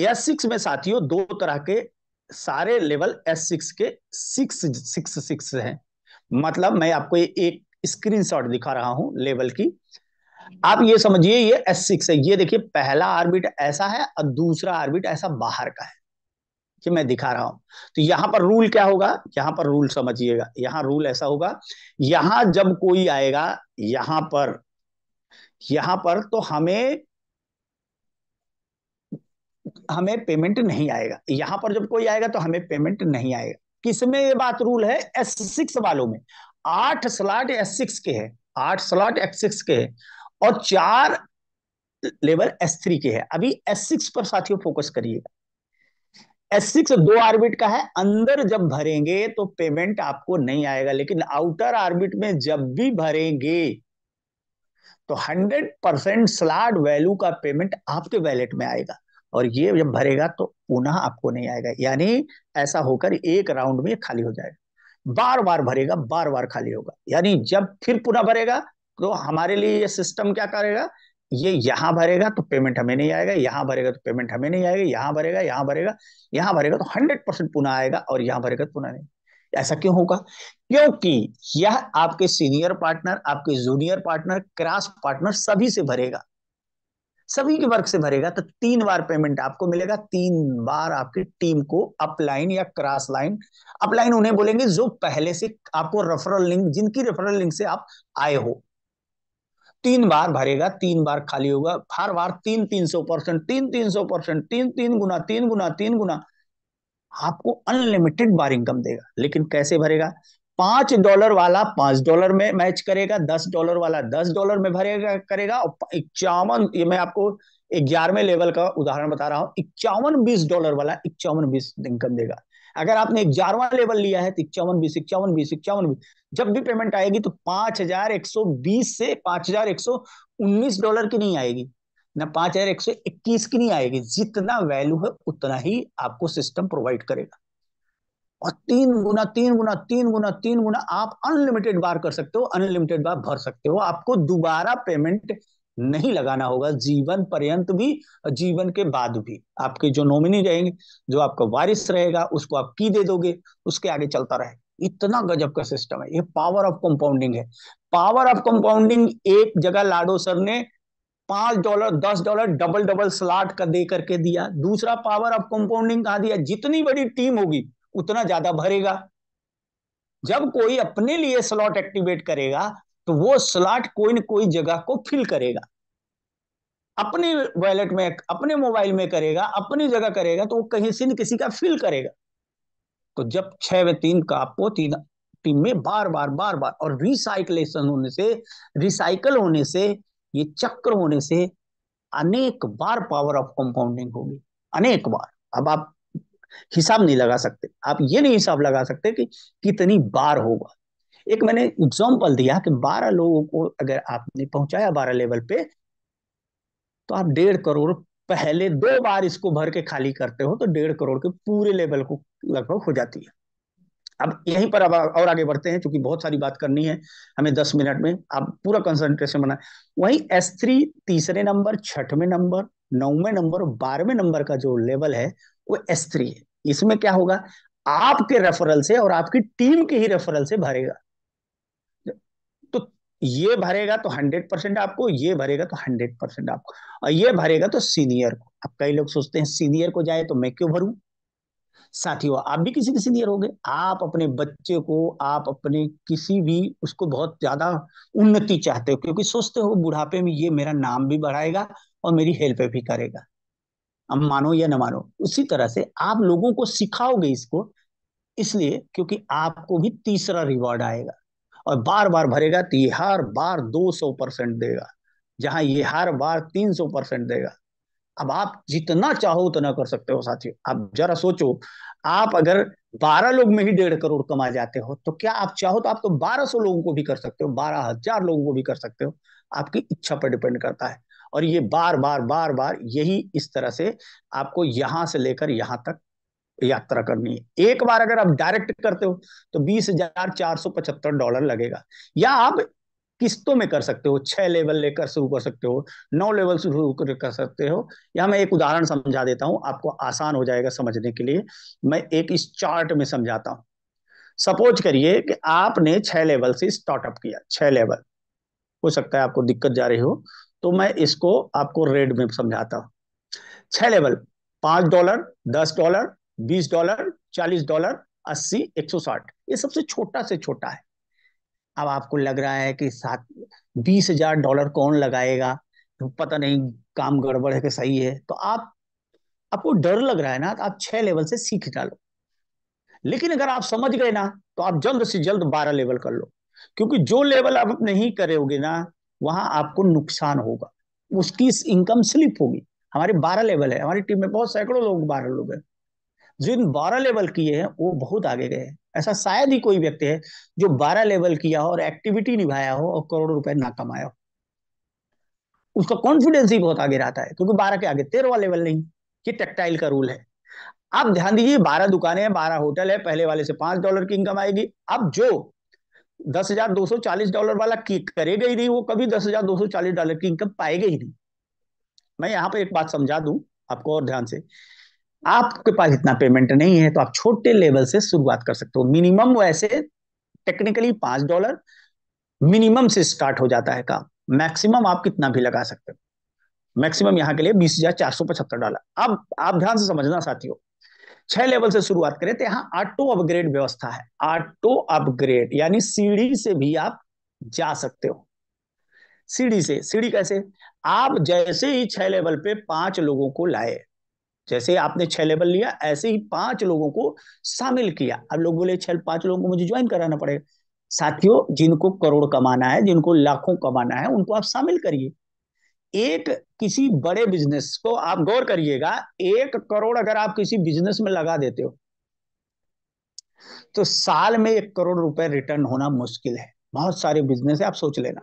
S2: S6 में साथियों दो तरह के सारे लेवल S6 के 666 हैं। मतलब मैं आपको एक स्क्रीनशॉट दिखा रहा हूं लेवल की। आप ये समझिए ये S6 है। ये देखिए पहला ऑर्बिट ऐसा है और दूसरा ऑर्बिट ऐसा बाहर का है, कि मैं दिखा रहा हूं। तो यहां पर रूल क्या होगा, यहां पर रूल समझिएगा। यहां रूल ऐसा होगा, यहां जब कोई आएगा, यहां पर, यहां पर तो हमें हमें पेमेंट नहीं आएगा। यहां पर जब कोई आएगा तो हमें पेमेंट नहीं आएगा। किसमें ये बात रूल है, S6 वालों में। 8 स्लॉट S6 के हैं, 8 स्लॉट S6 के हैं, और 4 लेवल S3 के हैं। अभी S6 पर साथियों फोकस करिएगा। S6 दो ऑर्बिट का है, अंदर जब भरेंगे तो पेमेंट आपको नहीं आएगा, लेकिन आउटर ऑर्बिट में जब भी भरेंगे तो 100% स्लॉट वैल्यू का पेमेंट आपके वैलेट में आएगा। और ये जब भरेगा तो पुनः आपको नहीं आएगा, यानी ऐसा होकर एक राउंड में खाली हो जाएगा। बार बार भरेगा, बार बार खाली होगा, यानी जब फिर पुनः भरेगा तो हमारे लिए ये सिस्टम क्या करेगा, ये यहां भरेगा तो पेमेंट हमें नहीं आएगा, यहां भरेगा तो पेमेंट हमें नहीं आएगा, यहां भरेगा, यहां भरेगा, यहां भरेगा तो 100% पुनः आएगा, और यहां भरेगा तो पुनः नहीं। ऐसा क्यों होगा, क्योंकि यह आपके सीनियर पार्टनर, आपके जूनियर पार्टनर, क्रॉस पार्टनर सभी से भरेगा, सभी के वर्क से भरेगा। तो 3 बार पेमेंट आपको मिलेगा, 3 बार आपकी टीम को अपलाइन या क्रॉस लाइन, अपलाइन उन्हें बोलेंगे जो पहले से आपको रेफरल लिंक, जिनकी रेफरल लिंक से आप आए हो। 3 बार भरेगा, 3 बार खाली होगा, हर बार 300%, 300%, 3 3 गुना, 3 गुना, 3 गुना आपको अनलिमिटेड बार इनकम देगा। लेकिन कैसे भरेगा, $5 वाला $5 में मैच करेगा, $10 वाला $10 में भरेगा करेगा, और 51, ये मैं आपको 11वें लेवल का उदाहरण बता रहा हूँ, 51 $20 वाला 51 20 इनकम देगा। अगर आपने 11वां लेवल लिया है तो 51 20 51 20 51 20, जब भी पेमेंट आएगी तो 5120 से $5119 की नहीं आएगी, ना 5121 की नहीं आएगी। जितना वैल्यू है उतना ही आपको सिस्टम प्रोवाइड करेगा। और 3 गुना, 3 गुना, 3 गुना, 3 गुना आप अनलिमिटेड बार कर सकते हो, अनलिमिटेड बार भर सकते हो। आपको दोबारा पेमेंट नहीं लगाना होगा, जीवन पर्यंत भी, जीवन के बाद भी। आपके जो नॉमिनी रहेंगे, जो आपका वारिस रहेगा, उसको आप की दे दोगे, उसके आगे चलता रहे। इतना गजब का सिस्टम है, ये पावर ऑफ कंपाउंडिंग है। पावर ऑफ कंपाउंडिंग एक जगह लाडो सर ने $5 $10 डबल डबल स्लॉट का दे करके दिया। दूसरा पावर ऑफ कंपाउंडिंग कहा दिया, जितनी बड़ी टीम होगी उतना ज्यादा भरेगा। जब कोई अपने लिए स्लॉट एक्टिवेट करेगा तो वो स्लॉट कोई न कोई जगह को फिल करेगा। अपनी वॉलेट में, अपने मोबाइल में करेगा, अपनी जगह करेगा, तो वो कहीं से न किसी का फिल करेगा। तो जब 6 व 3 का आपको तीन टीम में बार बार और रिसाइकलेशन होने से, रिसाइकल होने से, ये चक्र होने से अनेक बार पावर ऑफ कंपाउंडिंग होगी, अनेक बार। अब आप हिसाब नहीं लगा सकते, आप ये नहीं हिसाब लगा सकते कि कितनी बार होगा। एक मैंने एग्जांपल दिया कि 12 लोगों को अगर आपने पहुंचाया 12 लेवल पे, तो आप 1.5 करोड़ पहले 2 बार इसको भर के खाली करते हो, तो 1.5 करोड़ के पूरे लेवल को लगभग हो जाती है। अब यहीं पर अब और आगे बढ़ते हैं, क्योंकि बहुत सारी बात करनी है हमें 10 मिनट में। आप पूरा कंसंट्रेशन बना। वही S3 तीसरे नंबर, छठवें नंबर, 9वें नंबर और 12वें नंबर का जो लेवल है, वो S3 है। इसमें क्या होगा, आपके रेफरल से और आपकी टीम के ही रेफरल से भरेगा। तो ये भरेगा तो 100% आपको, ये भरेगा तो 100% आपको, और ये भरेगा तो सीनियर को। अब कई लोग सोचते हैं सीनियर को जाए तो मैं क्यों भरूं। साथियों, आप भी किसी के सीनियर होगे, आप अपने बच्चे को, आप अपने किसी भी उसको बहुत ज्यादा उन्नति चाहते हो, क्योंकि सोचते हो बुढ़ापे में ये मेरा नाम भी बढ़ाएगा और मेरी हेल्प भी करेगा। अब मानो या ना मानो, उसी तरह से आप लोगों को सिखाओगे इसको, इसलिए क्योंकि आपको भी तीसरा रिवॉर्ड आएगा। और बार बार भरेगा तो ये हर बार 200% देगा, जहां ये हर बार 300% देगा। अब आप जितना चाहो उतना कर सकते हो साथियों। आप जरा सोचो, आप अगर 12 लोग में ही 1.5 करोड़ कमा जाते हो, तो क्या आप चाहो तो आप तो 1200 लोगों को भी कर सकते हो, 12,000 लोगों को भी कर सकते हो। आपकी इच्छा पर डिपेंड करता है। और ये बार बार यही इस तरह से आपको यहां से लेकर यहां तक यात्रा करनी है। एक बार अगर आप डायरेक्ट करते हो तो $20,475 लगेगा। या आप किस्तों में कर सकते हो, 6 लेवल लेकर शुरू कर सकते हो, 9 लेवल शुरू कर सकते हो। या मैं एक उदाहरण समझा देता हूं, आपको आसान हो जाएगा समझने के लिए। मैं एक इस चार्ट में समझाता हूं। सपोज करिए कि आपने 6 लेवल से स्टार्टअप किया, 6 लेवल। हो सकता है आपको दिक्कत जा रही हो, तो मैं इसको आपको रेड में समझाता हूँ। 6 लेवल, $5, $10, $20, $40, 80, 160, ये सबसे छोटा से छोटा है। अब आपको लग रहा है कि 20,000 डॉलर कौन लगाएगा, तो पता नहीं काम गड़बड़ है कि सही है, तो आपको डर लग रहा है ना, तो आप 6 लेवल से सीख डालो। लेकिन अगर आप समझ गए ना, तो आप जल्द से जल्द 12 लेवल कर लो। क्योंकि जो लेवल आप नहीं करोगे ना, वहां आपको नुकसान होगा, उसकी इनकम स्लिप होगी। हमारे 12 लेवल है, हमारी टीम में बहुत सैकड़ों लोग 12 लोग हैं। जिन 12 लेवल किए हैं वो बहुत आगे गए हैं। ऐसा शायद ही कोई व्यक्ति है जो 12 लेवल किया हो और एक्टिविटी निभाया हो और करोड़ों रुपए ना कमाया हो। उसका कॉन्फिडेंस ही बहुत आगे रहता है, क्योंकि 12 के आगे 13वां लेवल नहीं। ये टेक्टाइल का रूल है। आप ध्यान दीजिए, 12 दुकानें हैं, 12 होटल है, पहले वाले से $5 की इनकम आएगी। अब जो $10,240 वाला की करेगा ही नहीं, वो कभी $10,240 की इनकम पाएगा ही नहीं। मैं यहाँ पे एक बात समझा दूं आपको और ध्यान से। आपके पास इतना पेमेंट नहीं है, तो आप छोटे लेवल से शुरुआत कर सकते हो। मिनिमम वैसे टेक्निकली $5 मिनिमम से स्टार्ट हो जाता है काम। मैक्सिमम आप कितना भी लगा सकते हो। मैक्सिमम यहाँ के लिए $20,475। अब आप ध्यान से समझना साथियों, 6 लेवल से शुरुआत करें तो यहाँ ऑटो अपग्रेड व्यवस्था है। ऑटो अपग्रेड यानी सीढ़ी से भी आप जा सकते हो। सीढ़ी से, सीढ़ी कैसे, आप जैसे ही 6 लेवल पे 5 लोगों को लाए, जैसे आपने 6 लेवल लिया, ऐसे ही 5 लोगों को शामिल किया। अब लोग बोले 5 लोगों को मुझे ज्वाइन कराना पड़ेगा। साथियों, जिनको करोड़ कमाना है, जिनको लाखों कमाना है, उनको आप शामिल करिए। एक किसी बड़े बिजनेस को आप गौर करिएगा, 1 करोड़ अगर आप किसी बिजनेस में लगा देते हो, तो साल में 1 करोड़ रुपए रिटर्न होना मुश्किल है। बहुत सारे बिजनेस है, आप सोच लेना।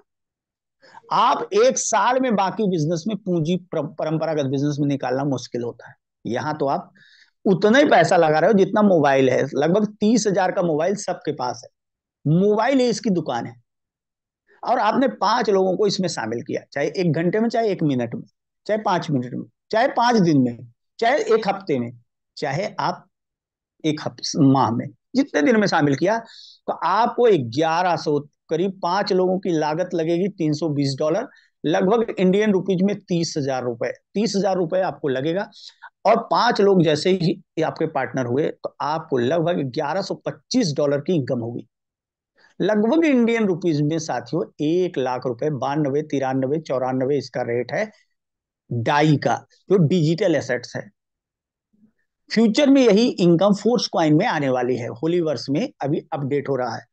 S2: आप एक साल में बाकी बिजनेस में पूंजी, परंपरागत बिजनेस में निकालना मुश्किल होता है। यहां तो आप उतना ही पैसा लगा रहे हो जितना मोबाइल है। लगभग 30,000 का मोबाइल सबके पास है, मोबाइल ही इसकी दुकान है। और आपने 5 लोगों को इसमें शामिल किया, चाहे 1 घंटे में, चाहे 1 मिनट में, चाहे 5 मिनट में, चाहे 5 दिन में, चाहे 1 हफ्ते में, चाहे आप 1 माह में, जितने दिन में शामिल किया, तो आपको 1100, करीब 5 लोगों की लागत लगेगी $320। लगभग इंडियन रुपीज में 30,000 रुपए, 30,000 रुपए आपको लगेगा। और 5 लोग जैसे ही आपके पार्टनर हुए, तो आपको लगभग $1125 की इनकम होगी। लगभग इंडियन रुपीज में साथियों 1 लाख रुपए, 92, 93, 94 इसका रेट है। डाई का, जो डिजिटल एसेट्स है। फ्यूचर में यही इनकम फोर्स कॉइन में आने वाली है, होलीवर्स में अभी अपडेट हो रहा है।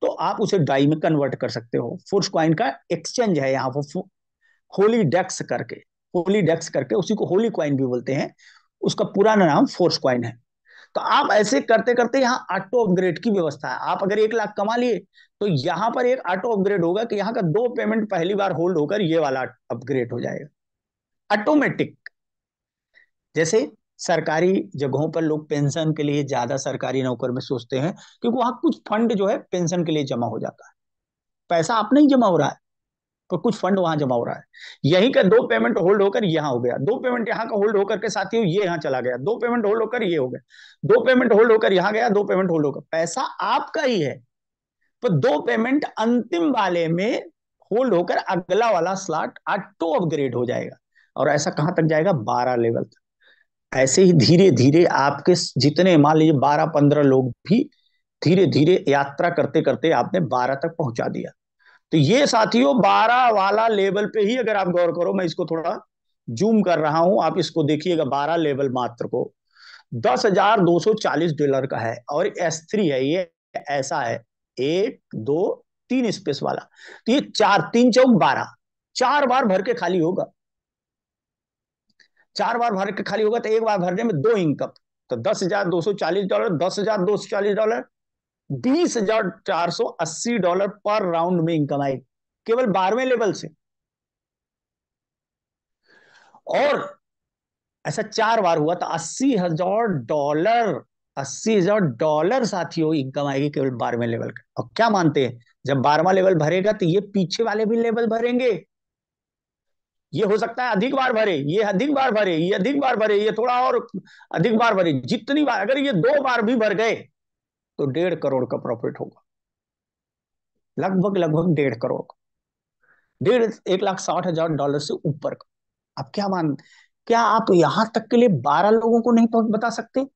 S2: तो आप उसे डाई में कन्वर्ट कर सकते हो। फोर्स कॉइन का एक्सचेंज है यहाँ पर, होली डेक्स करके, होली डेक्स करके, उसी को होली कॉइन भी बोलते हैं। उसका पुराना नाम फोर्स कॉइन है। तो आप ऐसे करते करते यहाँ ऑटो अपग्रेड की व्यवस्था है। आप अगर 1 लाख कमा लिए तो यहाँ पर एक ऑटो अपग्रेड होगा कि यहाँ का 2 पेमेंट पहली बार होल्ड होकर ये वाला अपग्रेड हो जाएगा ऑटोमेटिक। जैसे सरकारी जगहों पर लोग पेंशन के लिए ज्यादा सरकारी नौकर में सोचते हैं, क्योंकि वहां कुछ फंड जो है पेंशन के लिए जमा हो जाता है। पैसा आप नहीं जमा हो रहा है, तो कुछ फंड वहां जमा हो रहा है। यहीं का 2 पेमेंट होल्ड होकर यहाँ हो गया, 2 पेमेंट यहाँ का होल्ड होकर के साथियों ये यहाँ चला गया, 2 पेमेंट होल्ड होकर ये हो गया, 2 पेमेंट होल्ड होकर यहाँ गया, 2 पेमेंट होल्ड होकर, पैसा आपका ही है। तो 2 पेमेंट अंतिम वाले में होल्ड होकर अगला वाला स्लॉट ऑटो अपग्रेड हो जाएगा। और ऐसा कहां तक जाएगा? 12 लेवल तक। ऐसे ही धीरे धीरे आपके जितने, मान लीजिए 12-15 लोग भी धीरे धीरे यात्रा करते करते आपने 12 तक पहुंचा दिया। तो ये साथियों 12 वाला लेवल पे ही अगर आप गौर करो, मैं इसको थोड़ा जूम कर रहा हूं, आप इसको देखिएगा, 12 लेवल मात्र को $10,240 का है। और S3 है ये, ऐसा है, 1 2 3 स्पेस वाला। तो ये 4 3 चौक 12, 4 बार भर के खाली होगा। 4 बार भर के खाली होगा तो एक बार भरने में 2 इनकम। तो $10,240, $10,240, $20,480 पर राउंड में इनकम आएगी, केवल 12वें लेवल से। और ऐसा 4 बार हुआ तो $80,000, $80,000 साथियों इनकम आएगी केवल 12वें लेवल का। और क्या मानते हैं, जब 12वां लेवल भरेगा तो ये पीछे वाले भी लेवल भरेंगे। ये हो सकता है अधिक बार भरे, ये अधिक बार भरे, ये अधिक बार भरे, ये थोड़ा और अधिक बार भरे। जितनी बार, अगर ये 2 बार भी भर गए तो 1.5 करोड़ का प्रॉफिट होगा, लगभग लगभग 1.5 करोड़ का, 1,60,000 से ऊपर का। अब क्या मान, क्या आप यहां तक के लिए 12 लोगों को नहीं बता सकते?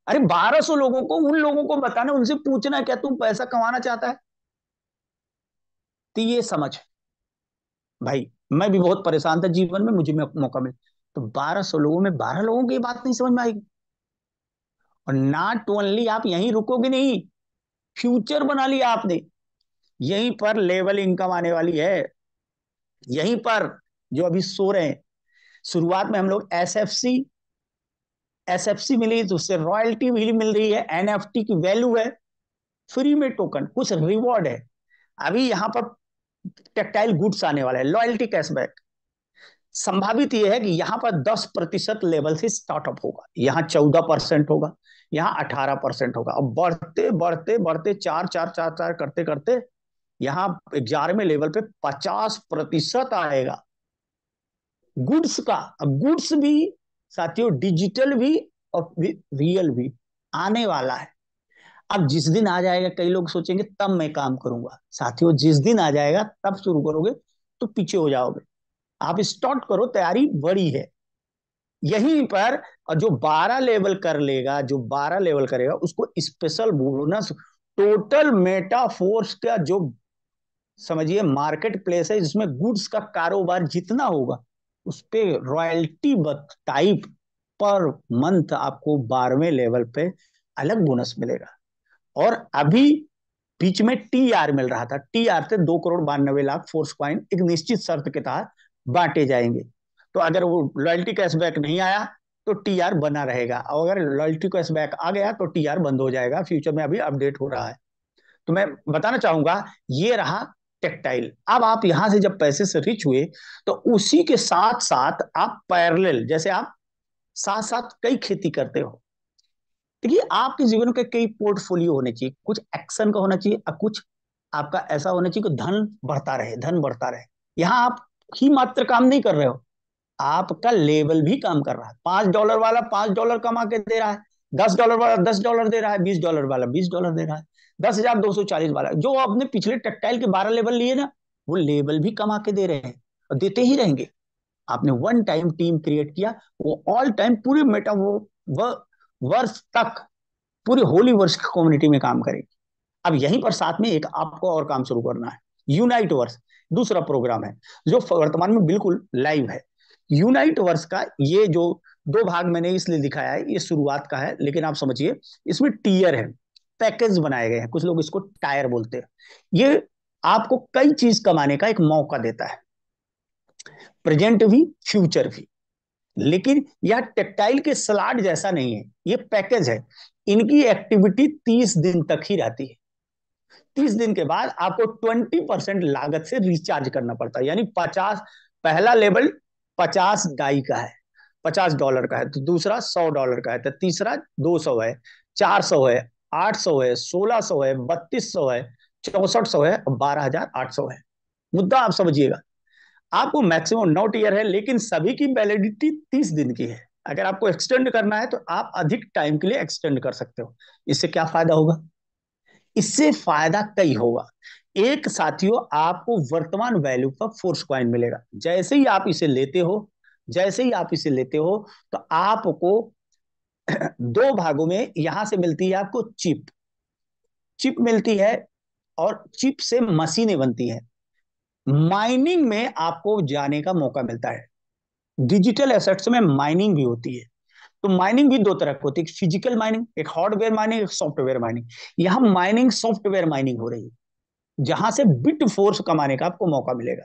S2: अरे 1,200 लोगों को, उन लोगों को बताना, उनसे पूछना क्या तू पैसा कमाना चाहता है? तो ये समझ, भाई मैं भी बहुत परेशान था जीवन में, मुझे मौका मिला तो 1,200 लोगों में 12 लोगों की ये बात नहीं समझ में आएगी। और नॉट ओनली आप यहीं रुकोगे नहीं, फ्यूचर बना लिया आपने। यहीं पर लेवल इनकम आने वाली है, यहीं पर जो अभी सो रहे हैं। शुरुआत में हम लोग एसएफसी मिली तो उससे रॉयल्टी भी मिल रही है, एनएफटी की वैल्यू है, फ्री में टोकन, कुछ रिवॉर्ड है। अभी यहां पर टेक्टाइल गुड्स आने वाला है, लॉयल्टी कैशबैक। संभावित यह है कि यहाँ पर 10% लेवल से स्टार्टअप होगा, यहाँ 14% होगा, यहाँ 18% होगा। अब बढ़ते बढ़ते बढ़ते चार चार चार चार करते करते यहाँ 11वें लेवल पे 50% आएगा गुड्स का। अब गुड्स भी साथियों डिजिटल भी और रियल भी आने वाला है। अब जिस दिन आ जाएगा, कई लोग सोचेंगे तब मैं काम करूंगा। साथियों जिस दिन आ जाएगा तब शुरू करोगे तो पीछे हो जाओगे। आप स्टार्ट करो, तैयारी बड़ी है यहीं पर। और जो 12 लेवल कर लेगा, जो 12 लेवल करेगा उसको स्पेशल बोनस, टोटल मेटाफोर्स का जो समझिए मार्केट प्लेस है जिसमें गुड्स का कारोबार जितना होगा उस पे रॉयल्टी टाइप पर मंथ आपको 12वें लेवल पे अलग बोनस मिलेगा। और अभी बीच में टीआर मिल रहा था, टीआर से 2,92,00,000 फोर्स कॉइन एक निश्चित शर्त के तहत बांटे जाएंगे। तो अगर वो लॉयल्टी कैशबैक नहीं आया तो टीआर बना रहेगा, और अगर लॉयल्टी कैशबैक आ गया तो टीआर बंद हो जाएगा। फ्यूचर में अभी अपडेट हो रहा है। तो मैं बताना चाहूंगा, ये रहा टेक्टाइल। अब आप यहां से जब पैसे से रिच हुए तो उसी के साथ साथ आप पैरेलल, जैसे आप साथ साथ कई खेती करते हो। देखिए आपके जीवन के कई पोर्टफोलियो होने चाहिए, कुछ एक्शन का होना चाहिए और कुछ आपका ऐसा होना चाहिए कि धन बढ़ता रहे, धन बढ़ता रहे। यहाँ आप ही मात्र काम नहीं कर रहे हो, आपका लेवल भी काम कर रहा है। $5 वाला $5 कमा के दे रहा है, $10 वाला $10 दे रहा है, $20 वाला $20 दे रहा है, 10,240 वाला जो आपने पिछले टेक्टाइल के 12 लेवल लिए ना, वो लेवल भी कमा के दे रहे हैं और देते ही रहेंगे। आपने वन टाइम टीम क्रिएट किया, वो ऑल टाइम पूरे मेटा वो वर्ष तक पूरे होली वर्ष की कम्युनिटी में काम करेगी। अब यहीं पर साथ में एक आपको और काम शुरू करना है, यूनाइट वर्स दूसरा प्रोग्राम है जो वर्तमान में बिल्कुल लाइव है। यूनाइट वर्स का ये जो दो भाग मैंने इसलिए दिखाया है, ये शुरुआत का है, लेकिन आप समझिए इसमें टीयर है, पैकेज बनाए गए हैं, कुछ लोग इसको टायर बोलते हैं। ये आपको कई चीज कमाने का एक मौका देता है, प्रेजेंट भी फ्यूचर भी। लेकिन यह टेक्टाइल के सलाड जैसा नहीं है, ये पैकेज है। इनकी एक्टिविटी 30 दिन तक ही रहती है। 30 दिन के बाद आपको 20% लागत से रिचार्ज करना पड़ता है, यानी 50, पहला लेवल 50 डाई का है, $50 का है, तो दूसरा $100 का है, तो तीसरा 200 है, 400 है, 800 है, 1600 है, 3200 है, 6400 है और 12,800 है। मुद्दा आप समझिएगा, आपको मैक्सिमम 9 ईयर है, लेकिन सभी की वैलिडिटी 30 दिन की है। अगर आपको एक्सटेंड करना है तो आप अधिक टाइम के लिए एक्सटेंड कर सकते हो। इससे क्या फायदा होगा? इससे फायदा कई होगा। एक साथियों, आपको वर्तमान वैल्यू का फोर्स कॉइन मिलेगा। जैसे ही आप इसे लेते हो, जैसे ही आप इसे लेते हो, तो आपको दो भागों में यहां से मिलती है आपको चिप, चिप मिलती है, और चिप से मशीनें बनती हैं। माइनिंग में आपको जाने का मौका मिलता है। डिजिटल एसेट्स में माइनिंग भी होती है। तो माइनिंग भी दो तरह की होती है, फिजिकल माइनिंग, एक हार्डवेयर माइनिंग, एक सॉफ्टवेयर माइनिंग। यहां माइनिंग सॉफ्टवेयर माइनिंग हो रही है, जहां से बिट फोर्स कमाने का आपको मौका मिलेगा।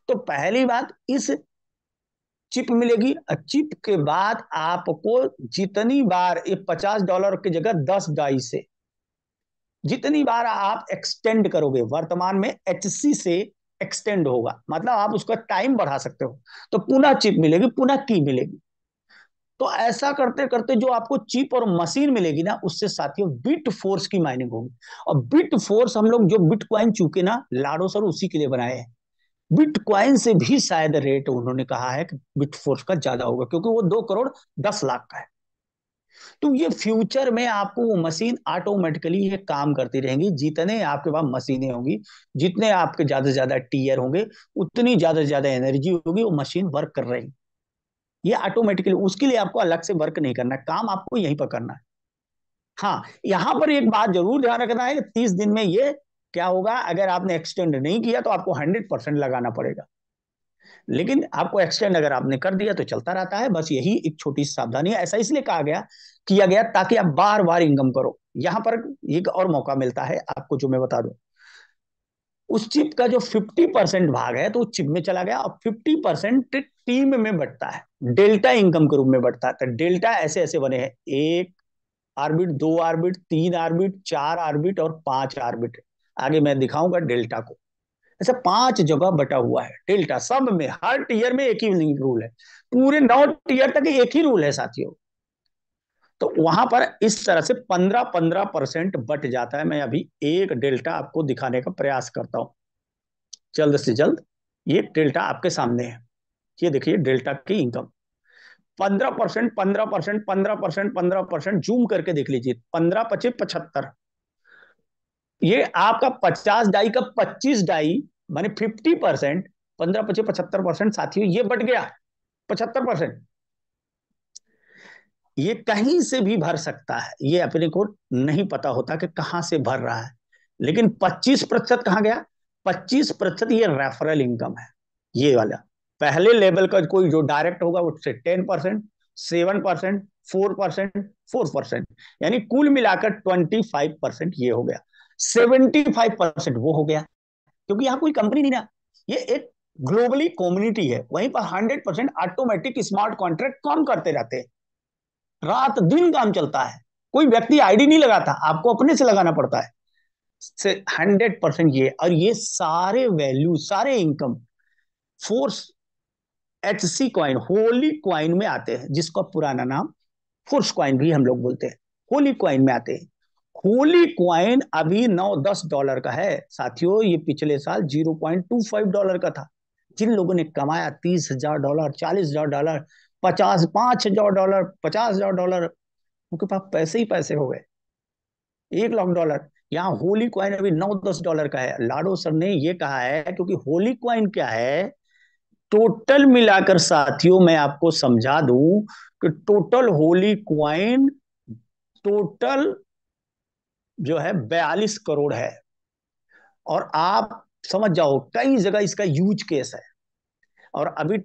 S2: तो पहली बात, इस चिप मिलेगी, चिप के बाद आपको जितनी बार ये $50 की जगह 10 डाई से जितनी बार आप एक्सटेंड करोगे, वर्तमान में एचसी से एक्सटेंड होगा, मतलब आप उसका टाइम बढ़ा सकते हो, तो पुनः चिप मिलेगी, पुनः की मिलेगी। तो ऐसा करते करते जो आपको चिप और मशीन मिलेगी ना, उससे साथियों बिट फोर्स की माइनिंग होगी। और बिट फोर्स हम लोग जो बिटकॉइन चूके ना लाडो सर उसी के लिए बनाए हैं। बिटकॉइन से भी शायद रेट उन्होंने कहा है कि बिट फोर्स का ज्यादा होगा, क्योंकि वो 2 करोड़ 10 लाख का है। तो ये फ्यूचर में आपको वो मशीन ऑटोमेटिकली ये काम करती रहेंगी। जितने आपके पास मशीनें होंगी, जितने आपके ज्यादा से ज्यादा टीयर होंगे, उतनी ज्यादा से ज्यादा एनर्जी होगी, वो मशीन वर्क कर रही। ये ऑटोमेटिकली, उसके लिए आपको अलग से वर्क नहीं करना है, काम आपको यहीं पर करना है। हाँ, यहां पर एक बात जरूर ध्यान रखना है कि 30 दिन में ये क्या होगा, अगर आपने एक्सटेंड नहीं किया तो आपको 100% लगाना पड़ेगा। लेकिन आपको एक्सटेंड अगर आपने कर दिया तो चलता रहता है। बस यही एक छोटी सी सावधानी है। ऐसा इसलिए कहा गया, किया गया, ताकि आप बार बार इनकम करो। यहां पर एक और मौका मिलता है आपको, जो मैं बता दूं, उस चिप का जो 50% भाग है तो उस चिप में चला गया, और 50% टीम में बढ़ता है, डेल्टा इनकम के रूप में बढ़ता है। तो डेल्टा ऐसे ऐसे बने हैं, 1 आर्बिट, 2 आर्बिट, 3 आर्बिट, 4 आर्बिट और 5 आर्बिट। आगे मैं दिखाऊंगा डेल्टा को। ऐसे 5 जगह बटा हुआ है डेल्टा, सब में हर टीयर में एक ही रूल है, पूरे 9 टीयर तक एक ही रूल है साथियों। तो वहां पर इस तरह से 15-15% बट जाता है। मैं अभी एक डेल्टा आपको दिखाने का प्रयास करता हूं, जल्द से जल्द। ये डेल्टा आपके सामने है, ये देखिए डेल्टा की इनकम। 15%, 15%, 15%, 15%, जूम करके देख लीजिए, 15×5 = 75। ये आपका 50 डाई का 25 डाई, माने 50%। 15×5 = 75% साथियों, ये बढ़ गया 75%। ये कहीं से भी भर सकता है, ये अपने को नहीं पता होता कि कहां से भर रहा है। लेकिन 25% कहां गया? 25% ये रेफरल इनकम है, ये वाला। पहले लेवल का कोई जो डायरेक्ट होगा उससे 10%, 7%, 4%, 4%, यानी कुल मिलाकर 25% ये हो गया। 75% वो हो गया, क्योंकि यहाँ कोई कंपनी नहीं ना, ये एक ग्लोबली कम्युनिटी है। वहीं पर 100% ऑटोमेटिक स्मार्ट कॉन्ट्रैक्ट काम करते रहते हैं, रात दिन काम चलता है। कोई व्यक्ति आईडी नहीं लगाता, आपको अपने से लगाना पड़ता है। से 100% ये, और ये सारे वैल्यू, सारे income force HC coin, Holi coin में आते हैं, जिसका पुराना नाम फोर्स कॉइन भी हम लोग बोलते हैं, होली कॉइन में आते हैं। होली कॉइन अभी $9-10 का है साथियों। ये पिछले साल $0.25 का था। जिन लोगों ने कमाया $30,000, $40,000, 5,000 $50,000, उनके पास पैसे ही पैसे हो गए, $1 लाख। यहाँ होली कॉइन अभी $9-10 का है। लाडो सर ने ये कहा है, क्योंकि होली कॉइन क्या है, टोटल मिलाकर साथियों मैं आपको समझा दूं कि टोटल होली कॉइन, टोटल जो है 42 करोड़ है। और आप समझ जाओ, कई जगह इसका यूज केस है। और अभी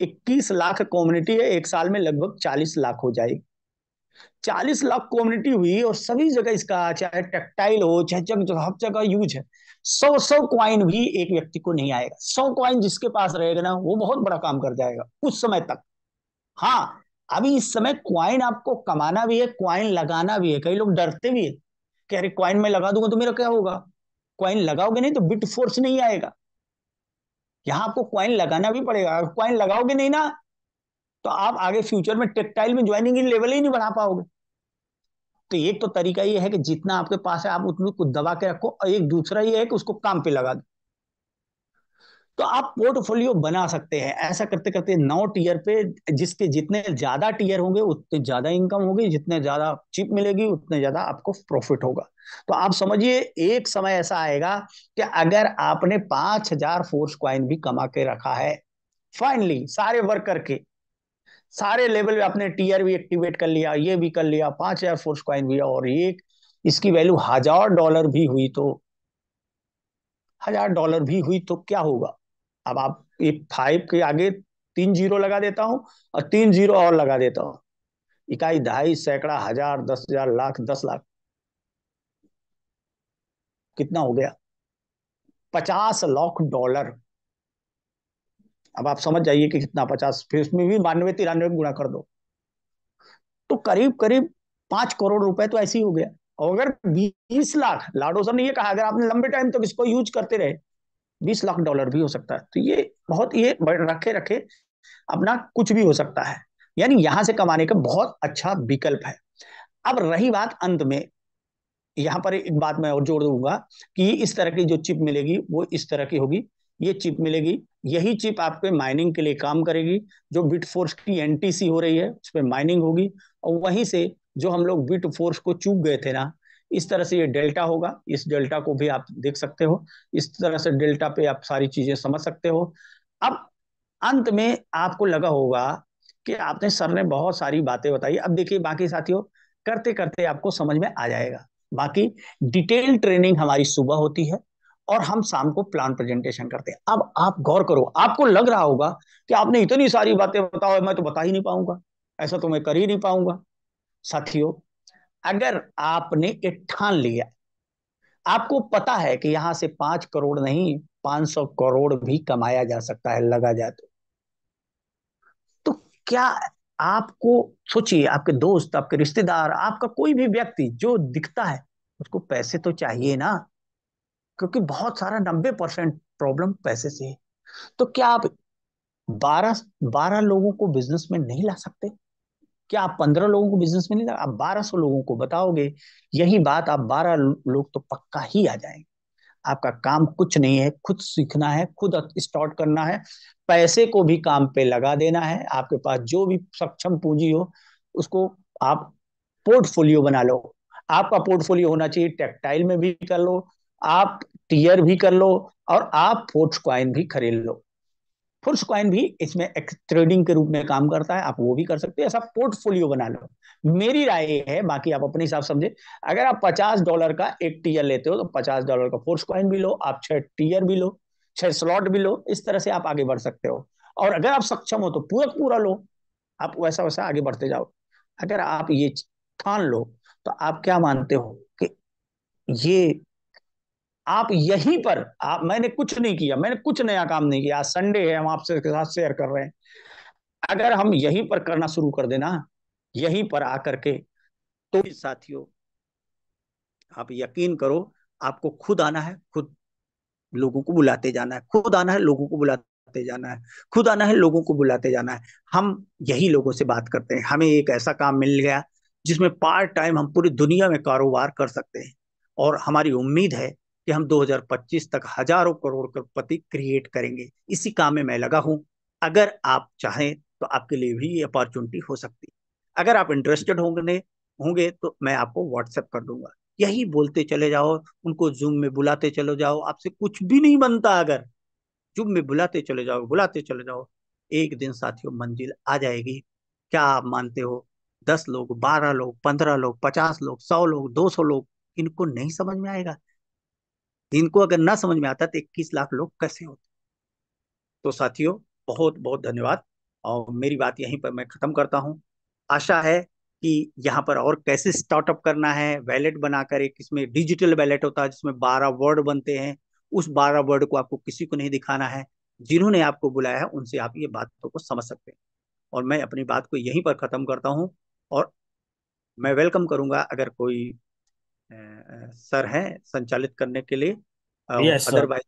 S2: 21 लाख कम्युनिटी है, एक साल में लगभग 40 लाख हो जाएगी। 40 लाख कम्युनिटी हुई और सभी जगह इसका, चाहे टेक्सटाइल हो चाहे जगह हर जगह यूज है। 100 100 कॉइन भी एक व्यक्ति को नहीं आएगा। 100 कॉइन जिसके पास रहेगा ना, वो बहुत बड़ा काम कर जाएगा कुछ समय तक। हाँ, अभी इस समय क्वाइन आपको कमाना भी है, क्वाइन लगाना भी है। कई लोग डरते भी है कि अरे क्वाइन में लगा दूंगा तो मेरा क्या होगा। क्वाइन लगाओगे नहीं तो बिट फोर्स नहीं आएगा। यहाँ आपको क्वाइन लगाना भी पड़ेगा। अगर क्वाइन लगाओगे नहीं ना, तो आप आगे फ्यूचर में टेक्सटाइल में ज्वाइनिंग की लेवल ही नहीं बढ़ा पाओगे। तो एक तो तरीका ये है कि जितना आपके पास है आप उतने को दबा के रखो, और एक दूसरा ये है कि उसको काम पे लगा दो। तो आप पोर्टफोलियो बना सकते हैं ऐसा करते करते 9 टीयर पे। जिसके जितने ज्यादा टीयर होंगे उतने ज्यादा इनकम होगी, जितने ज्यादा चिप मिलेगी उतने ज्यादा आपको प्रॉफिट होगा। तो आप समझिए एक समय ऐसा आएगा कि अगर आपने 5,000 फोर्स क्वाइन भी कमा के रखा है, फाइनली सारे वर्क करके, सारे लेवल पे आपने टीयर भी एक्टिवेट कर लिया, ये भी कर लिया, 5,000 फोर्स क्वाइन भी, और एक इसकी वैल्यू $1,000 भी हुई तो, $1,000 भी हुई तो क्या होगा। अब आप ये 5 के आगे 3 जीरो लगा देता हूं, और 3 जीरो और लगा देता हूं। इकाई, दहाई, सैकड़ा, हजार, 10,000, लाख, 10 लाख, कितना हो गया? $50 लाख। अब आप समझ जाइए कि कितना, 50, फिर उसमें भी 92 93 गुणा कर दो, तो करीब करीब 5 करोड़ रुपए तो ऐसे ही हो गया। और अगर 20 लाख, लाडो सर ने ये कहा, अगर आपने लंबे टाइम तक इसको यूज करते रहे, $20 लाख भी हो सकता है। तो ये बहुत, ये रखे रखे अपना कुछ भी हो सकता है। यानी यहां से कमाने का बहुत अच्छा विकल्प है। अब रही बात अंत में, यहाँ पर एक बात मैं और जोड़ दूंगा कि इस तरह की जो चिप मिलेगी वो इस तरह की होगी। ये चिप मिलेगी, यही चिप आपके माइनिंग के लिए काम करेगी। जो बिट फोर्स की एनटीसी हो रही है उस पर माइनिंग होगी, और वहीं से जो हम लोग बिट फोर्स को चूक गए थे ना, इस तरह से ये डेल्टा होगा। इस डेल्टा को भी आप देख सकते हो, इस तरह से डेल्टा पे आप सारी चीजें समझ सकते हो। अब अंत में आपको लगा होगा कि आपने, सर ने बहुत सारी बातें बताई। अब देखिए बाकी साथियों, करते करते आपको समझ में आ जाएगा। बाकी डिटेल ट्रेनिंग हमारी सुबह होती है, और हम शाम को प्लान प्रेजेंटेशन करते हैं। अब आप गौर करो, आपको लग रहा होगा कि आपने इतनी सारी बातें बताओ, मैं तो बता ही नहीं पाऊंगा, ऐसा तो मैं कर ही नहीं पाऊंगा। साथियों, अगर आपने एक ठान लिया, आपको पता है कि यहां से 5 करोड़ नहीं, 500 करोड़ भी कमाया जा सकता है लगा जाए तो क्या आपको, सोचिए, आपके दोस्त, आपके रिश्तेदार, आपका कोई भी व्यक्ति जो दिखता है, उसको पैसे तो चाहिए ना, क्योंकि बहुत सारा 90% प्रॉब्लम पैसे से है। तो क्या आप 12 12 लोगों को बिजनेस में नहीं ला सकते? क्या आप 15 लोगों को बिजनेस में नहीं ला, आप 1200 लोगों को बताओगे यही बात, आप 12 लोग तो पक्का ही आ जाएंगे। आपका काम कुछ नहीं है, खुद सीखना है, खुद स्टार्ट करना है, पैसे को भी काम पे लगा देना है। आपके पास जो भी सक्षम पूंजी हो उसको आप पोर्टफोलियो बना लो। आपका पोर्टफोलियो होना चाहिए, टेक्सटाइल में भी कर लो, आप टीयर भी कर लो, और आप फोर्स कॉइन भी खरीद लो। फोर्स कॉइन भी इसमें एक ट्रेडिंग के रूप में काम करता है, आप वो भी कर सकते हैं। ऐसा पोर्टफोलियो बना लो, मेरी राय है, बाकी आप अपने हिसाब समझे। अगर आप $50 का एक टीयर लेते हो तो $50 का फोर्स कॉइन भी लो, आप 6 टीयर भी लो, 6 स्लॉट भी लो। इस तरह से आप आगे बढ़ सकते हो। और अगर आप सक्षम हो तो पूरा पूरा लो, आप वैसा वैसा आगे बढ़ते जाओ। अगर आप ये ठान लो, तो आप क्या मानते हो कि ये, आप यहीं पर, आप, मैंने कुछ नहीं किया, मैंने कुछ नया काम नहीं किया, आज संडे है, हम आपसे के साथ शेयर कर रहे हैं। अगर हम यहीं पर करना शुरू कर देना, यहीं पर आकर के, तो साथियों, आप यकीन करो, आपको खुद आना है, खुद लोगों को बुलाते जाना है, खुद आना है, लोगों को बुलाते जाना है, खुद आना है, लोगों को बुलाते जाना है। हम यही लोगों से बात करते हैं, हमें एक ऐसा काम मिल गया जिसमें पार्ट टाइम हम पूरी दुनिया में कारोबार कर सकते हैं। और हमारी उम्मीद है कि हम 2025 तक हजारों करोड़ करोड़पति क्रिएट करेंगे। इसी काम में मैं लगा हूं। अगर आप चाहें तो आपके लिए भी ये अपॉर्चुनिटी हो सकती है। अगर आप इंटरेस्टेड होंगे होंगे तो मैं आपको व्हाट्सएप कर दूंगा। यही बोलते चले जाओ, उनको जूम में बुलाते चले जाओ, आपसे कुछ भी नहीं बनता अगर जूम में बुलाते चले जाओ, बुलाते चले जाओ। एक दिन साथियों मंजिल आ जाएगी। क्या आप मानते हो? 10 लोग, 12 लोग, 15 लोग, 50 लोग, 100 लोग, 200 लोग, इनको नहीं समझ में आएगा? इनको अगर ना समझ में आता तो 21 लाख लोग कैसे होते? तो साथियों, बहुत बहुत धन्यवाद। और मेरी बात यहीं पर मैं खत्म करता हूँ। आशा है कि यहाँ पर और कैसे स्टार्टअप करना है, वैलेट बनाकर, एक इसमें डिजिटल वैलेट होता है जिसमें 12 वर्ड बनते हैं, उस 12 वर्ड को आपको किसी को नहीं दिखाना है। जिन्होंने आपको बुलाया है उनसे आप ये बातों को समझ सकते हैं। और मैं अपनी बात को यहीं पर खत्म करता हूँ। और मैं वेलकम करूंगा अगर कोई सर हैं संचालित करने के लिए।
S1: Yes sir.
S2: Otherwise,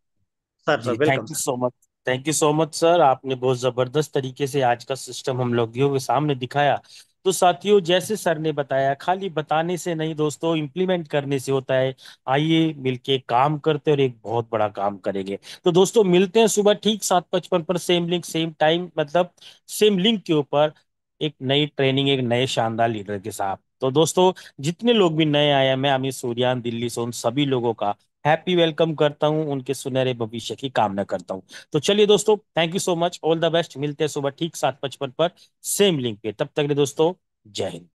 S2: sir sir
S1: ji
S2: welcome
S1: thank you
S2: sir.
S1: So much. Thank you so much sir, आपने बहुत जबरदस्त तरीके से आज का सिस्टम हम लोगों के सामने दिखाया। तो साथियों, जैसे सर ने बताया, खाली बताने से नहीं दोस्तों, इम्प्लीमेंट करने से होता है। आइए मिलके काम करते और एक बहुत बड़ा काम करेंगे। तो दोस्तों मिलते हैं सुबह ठीक 7:55 पर, सेम लिंक सेम टाइम, मतलब सेम लिंक के ऊपर, एक नई ट्रेनिंग, एक नए शानदार लीडर के साथ। तो दोस्तों, जितने लोग भी नए आए हैं, मैं अमित सूर्यान दिल्ली से उन सभी लोगों का हैप्पी वेलकम करता हूं, उनके सुनहरे भविष्य की कामना करता हूं। तो चलिए दोस्तों, thank you so much, all the best. मिलते हैं सुबह ठीक 7:55 पर, सेम लिंक पे। तब तक के लिए दोस्तों, जय हिंद।